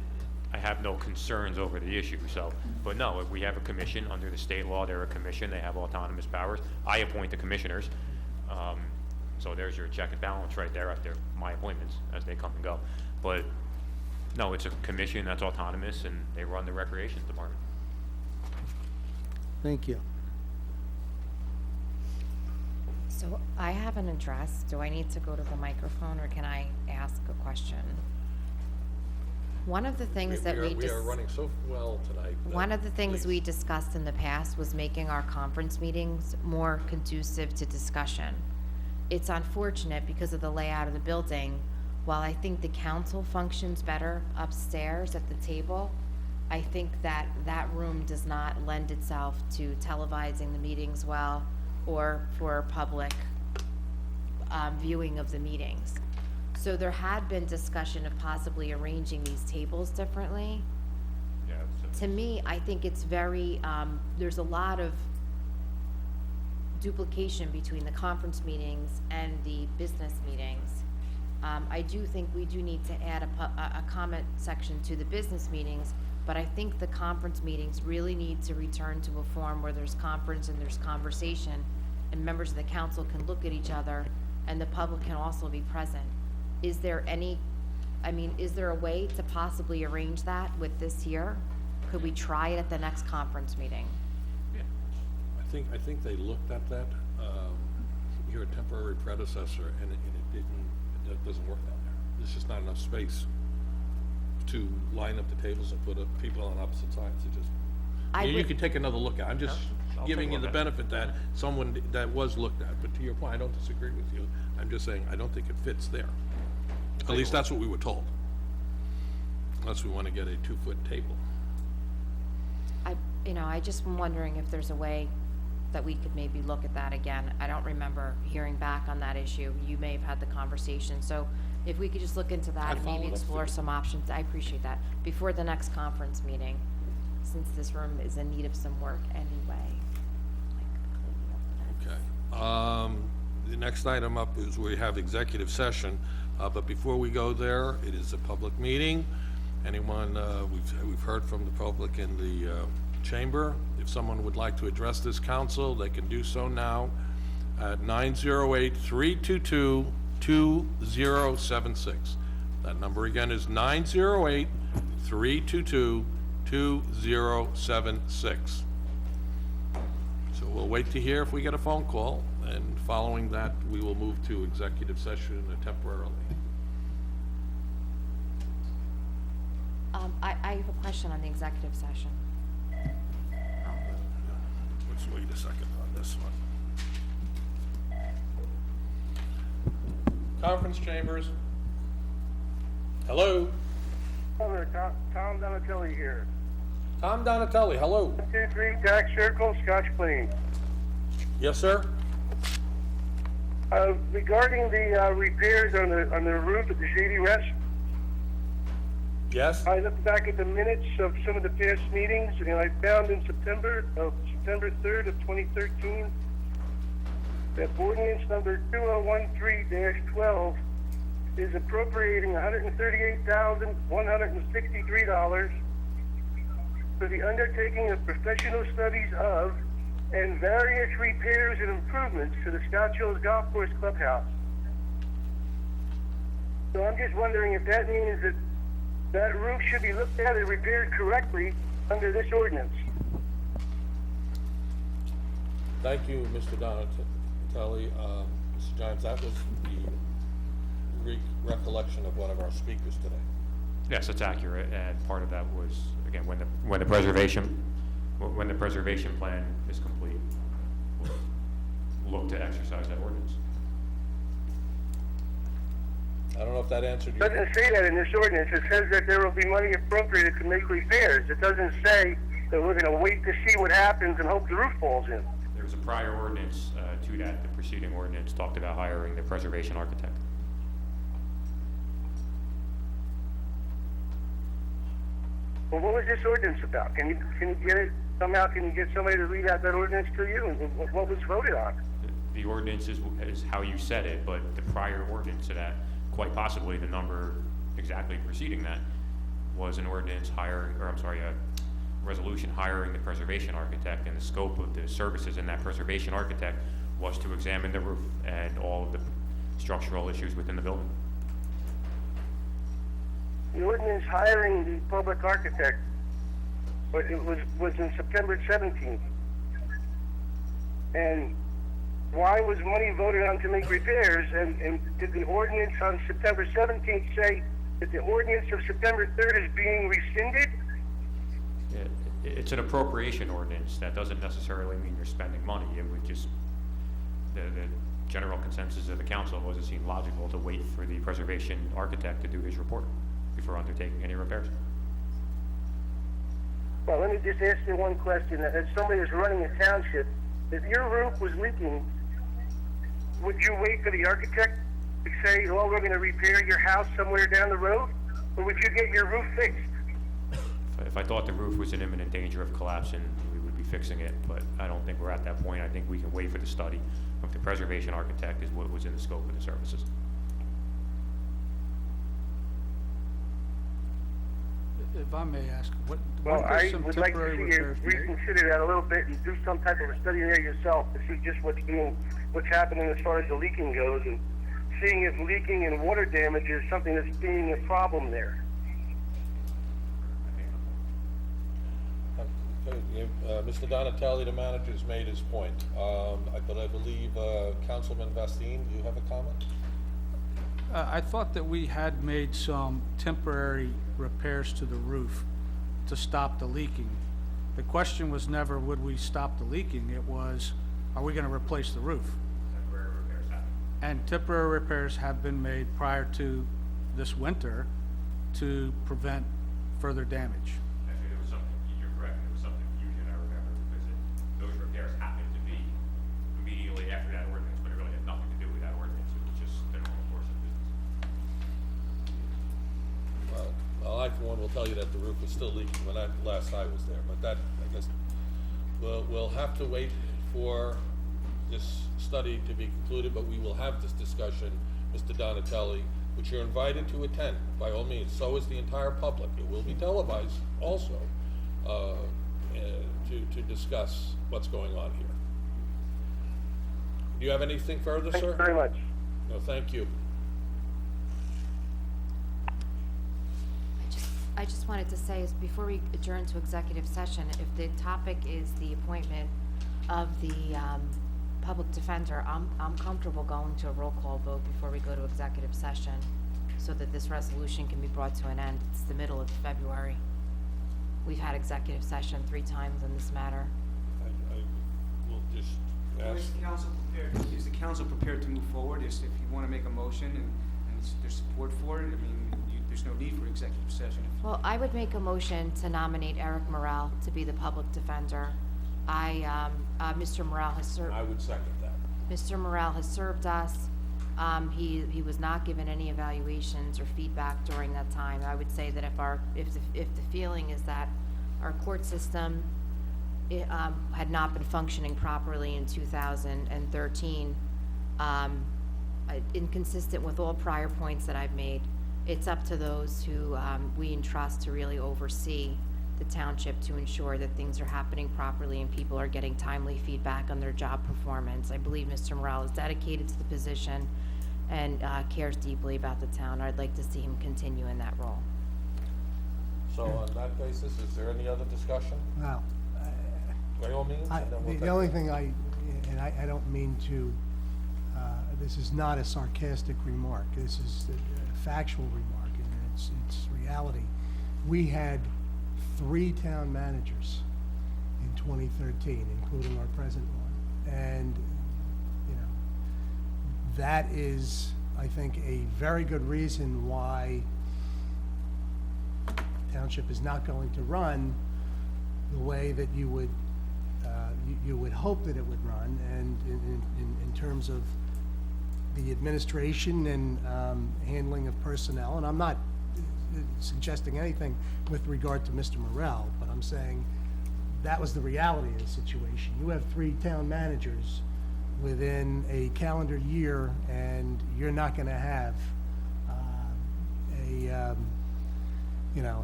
have no concerns over the issue. So, but no, if we have a commission under the state law, they're a commission. They have autonomous powers. I appoint the commissioners. So there's your check and balance right there after my appointments as they come and go. But no, it's a commission that's autonomous, and they run the recreation department. Thank you. So I have an address. Do I need to go to the microphone, or can I ask a question? One of the things we are running so well tonight. One of the things we discussed in the past was making our conference meetings more conducive to discussion. It's unfortunate because of the layout of the building. While I think the council functions better upstairs at the table, I think that that room does not lend itself to televising the meetings well, or for public viewing of the meetings. So there had been discussion of possibly arranging these tables differently. Yeah. To me, I think it's very, there's a lot of duplication between the conference meetings and the business meetings. I do think we do need to add a comment section to the business meetings, but I think the conference meetings really need to return to a form where there's conference and there's conversation, and members of the council can look at each other, and the public can also be present. Is there is there a way to possibly arrange that with this here? Could we try it at the next conference meeting? Yeah. I think they looked at that, your temporary predecessor, and it doesn't work down there. There's just not enough space to line up the tables and put people on opposite sides. It just, you can take another look at it. I'm just giving you the benefit that someone that was looked at. But to your point, I don't disagree with you. I'm just saying I don't think it fits there. At least that's what we were told. Unless we want to get a 2-foot table. I just am wondering if there's a way that we could maybe look at that again. I don't remember hearing back on that issue. You may have had the conversation. So if we could just look into that and maybe explore some options, I appreciate that. Before the next conference meeting, since this room is in need of some work anyway. Okay. The next item up is we have executive session, but before we go there, it is a public meeting. Anyone, we've heard from the public in the chamber. If someone would like to address this council, they can do so now at 908-322-2787. 908-322-2076. That number again is 908-322-2076. So we'll wait to hear if we get a phone call, and following that, we will move to executive session temporarily. I have a question on the executive session. Let's wait a second on this one. Conference chambers. Hello? Hello, Tom Donatelli here. Tom Donatelli, hello. 123 Jack Circle, Scotch Plains. Yes, sir? Regarding the repairs on the roof at the Shady Rest, yes. I looked back at the minutes of some of the past meetings, and I found in September 3rd of 2013 that ordinance number 2013-12 is appropriating $138,163 for the undertaking of professional studies of and various repairs and improvements to the Scotch Hills Golf Course Clubhouse. So I'm just wondering if that means that that roof should be looked at and repaired correctly under this ordinance. Thank you, Mr. Donatelli. Mr. Giles, that was the recollection of one of our speakers today. Yes, that's accurate, and part of that was, again, when the preservation plan is complete, we'll look to exercise that ordinance. I don't know if that answered your... It doesn't say that in this ordinance. It says that there will be money appropriated to make repairs. It doesn't say that we're going to wait to see what happens and hope the roof falls in. There was a prior ordinance to that. The preceding ordinance talked about hiring the preservation architect. Well, what was this ordinance about? Can you get it somehow? Can you get somebody to read out that ordinance to you? And what was voted on? The ordinance is how you said it, but the prior ordinance to that, quite possibly the number exactly preceding that, was an ordinance a resolution hiring the preservation architect, and the scope of the services in that preservation architect was to examine the roof and all of the structural issues within the building. The ordinance hiring the public architect, but it was in September 17th. And why was money voted on to make repairs? And did the ordinance on September 17th say that the ordinance of September 3rd is being rescinded? It's an appropriation ordinance. That doesn't necessarily mean you're spending money. It would just, the general consensus of the council was it seemed logical to wait for the preservation architect to do his report before undertaking any repairs. Well, let me just ask you one question. As somebody who's running a township, if your roof was leaking, would you wait for the architect to say, oh, we're going to repair your house somewhere down the road? Or would you get your roof fixed? If I thought the roof was in imminent danger of collapsing, we would be fixing it, but I don't think we're at that point. I think we can wait for the study of the preservation architect is what was in the scope of the services. If I may ask, what Well, does I some would like to temporary see you repairs mean? reconsider that a little bit and do some type of a study there yourself to see just what's happening as far as the leaking goes, and seeing if leaking and water damage is something that's being a problem there. Mr. Donatelli, the manager's made his point. I believe Councilman Vastine, do you have a comment? I thought that we had made some temporary repairs to the roof to stop the leaking. The question was never would we stop the leaking, it was, are we going to replace the roof? Temporary repairs happen. And temporary repairs have been made prior to this winter to prevent further damage. Actually, there was something, you're correct, there was some confusion, I remember, because those repairs happened to be immediately after that ordinance, but it really had nothing to do with that ordinance. It was just the normal course of business. Well, I for one will tell you that the roof was still leaking when last I was there, but that, I guess, we'll have to wait for this study to be concluded, but we will have this discussion, Mr. Donatelli, which you're invited to attend, by all means. So is the entire public. It will be televised also, to discuss what's going on here. Do you have anything further, sir? Thank you very much. No, thank you. I just wanted to say, is before we adjourn to executive session, if the topic is the appointment of the public defender, I'm comfortable going to a roll call vote before we go to executive session, so that this resolution can be brought to an end. It's the middle of February. We've had executive session 3 times on this matter. I will just Is the council prepared to move forward? If you want to make a motion and there's support for it, I mean, there's no need for executive session. Well, I would make a motion to nominate Eric Morel to be the public defender. Mr. Morel has served. I would second that. Mr. Morel has served us. He was not given any evaluations or feedback during that time. I would say that if the feeling is that our court system had not been functioning properly in 2013, inconsistent with all prior points that I've made, it's up to those who we entrust to really oversee the township to ensure that things are happening properly and people are getting timely feedback on their job performance. I believe Mr. Morel is dedicated to the position and cares deeply about the town. I'd like to see him continue in that role. So on that basis, is there any other discussion? Well, By all means, and then we'll the take only it. thing I don't mean to, this is not a sarcastic remark. This is a factual remark, and it's reality. We had 3 town managers in 2013, including our present one. And, you know, that is, I think, a very good reason why the township is not going to run the way that you would hope that it would run, and in terms of the administration and handling of personnel. And I'm not suggesting anything with regard to Mr. Morel, but I'm saying that was the reality of the situation. You have 3 town managers within a calendar year, and you're not going to have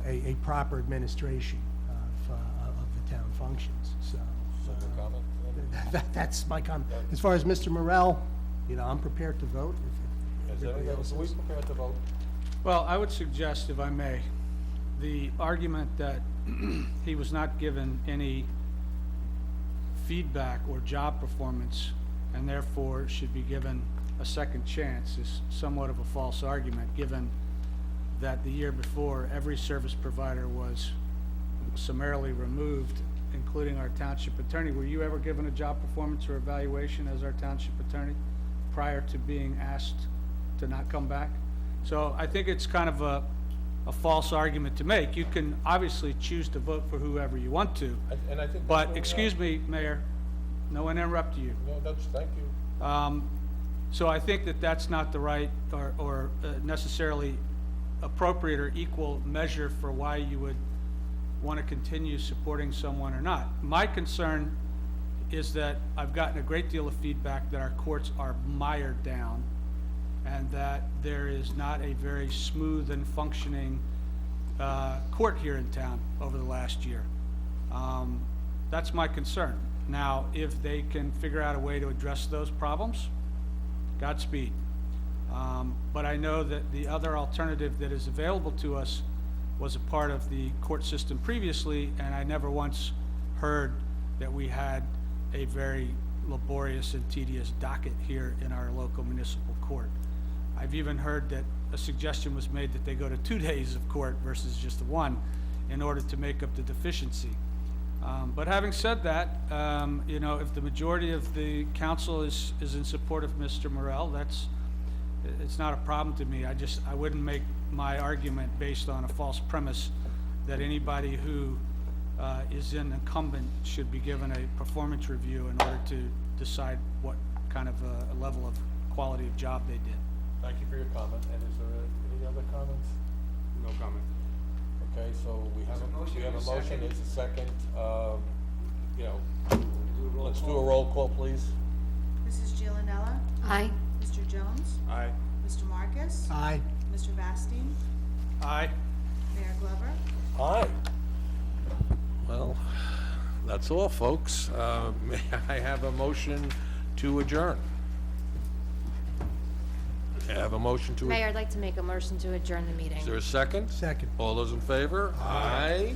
a proper administration of the town functions. So your comment? that's my comment. As far as Mr. Morel, I'm prepared to vote. Is everybody prepared to vote? Well, I would suggest, if I may, the argument that he was not given any feedback or job performance and therefore should be given a second chance is somewhat of a false argument, given that the year before every service provider was summarily removed, including our township attorney. Were you ever given a job performance or evaluation as our township attorney prior to being asked to not come back? So I think it's kind of a false argument to make. You can obviously choose to vote for whoever you want to. And I think. But, excuse me, Mayor, no one interrupted you. No, thank you. So I think that that's not the right or necessarily appropriate or equal measure for why you would want to continue supporting someone or not. My concern is that I've gotten a great deal of feedback that our courts are mired down and that there is not a very smooth and functioning court here in town over the last year. That's my concern. Now, if they can figure out a way to address those problems, Godspeed. But I know that the other alternative that is available to us was a part of the court system previously, and I never once heard that we had a very laborious and tedious docket here in our local municipal court. I've even heard that a suggestion was made that they go to 2 days of court versus just 1 in order to make up the deficiency. But having said that, if the majority of the council is in support of Mr. Morel, it's not a problem to me. I wouldn't make my argument based on a false premise that anybody who is an incumbent should be given a performance review in order to decide what kind of a level of quality of job they did. Thank you for your comment. And is there any other comments? No comment. Okay, so we have a motion, it's a second. Let's do a roll call, please. Mrs. Giovanella? Aye. Mr. Jones? Aye. Mr. Marcus? Aye. Mr. Vastine? Aye. Mayor Glover? Aye. Well, that's all, folks. May I have a motion to adjourn? I have a motion to. Mayor, I'd like to make a motion to adjourn the meeting. Is there a second? Second. All those in favor? Aye.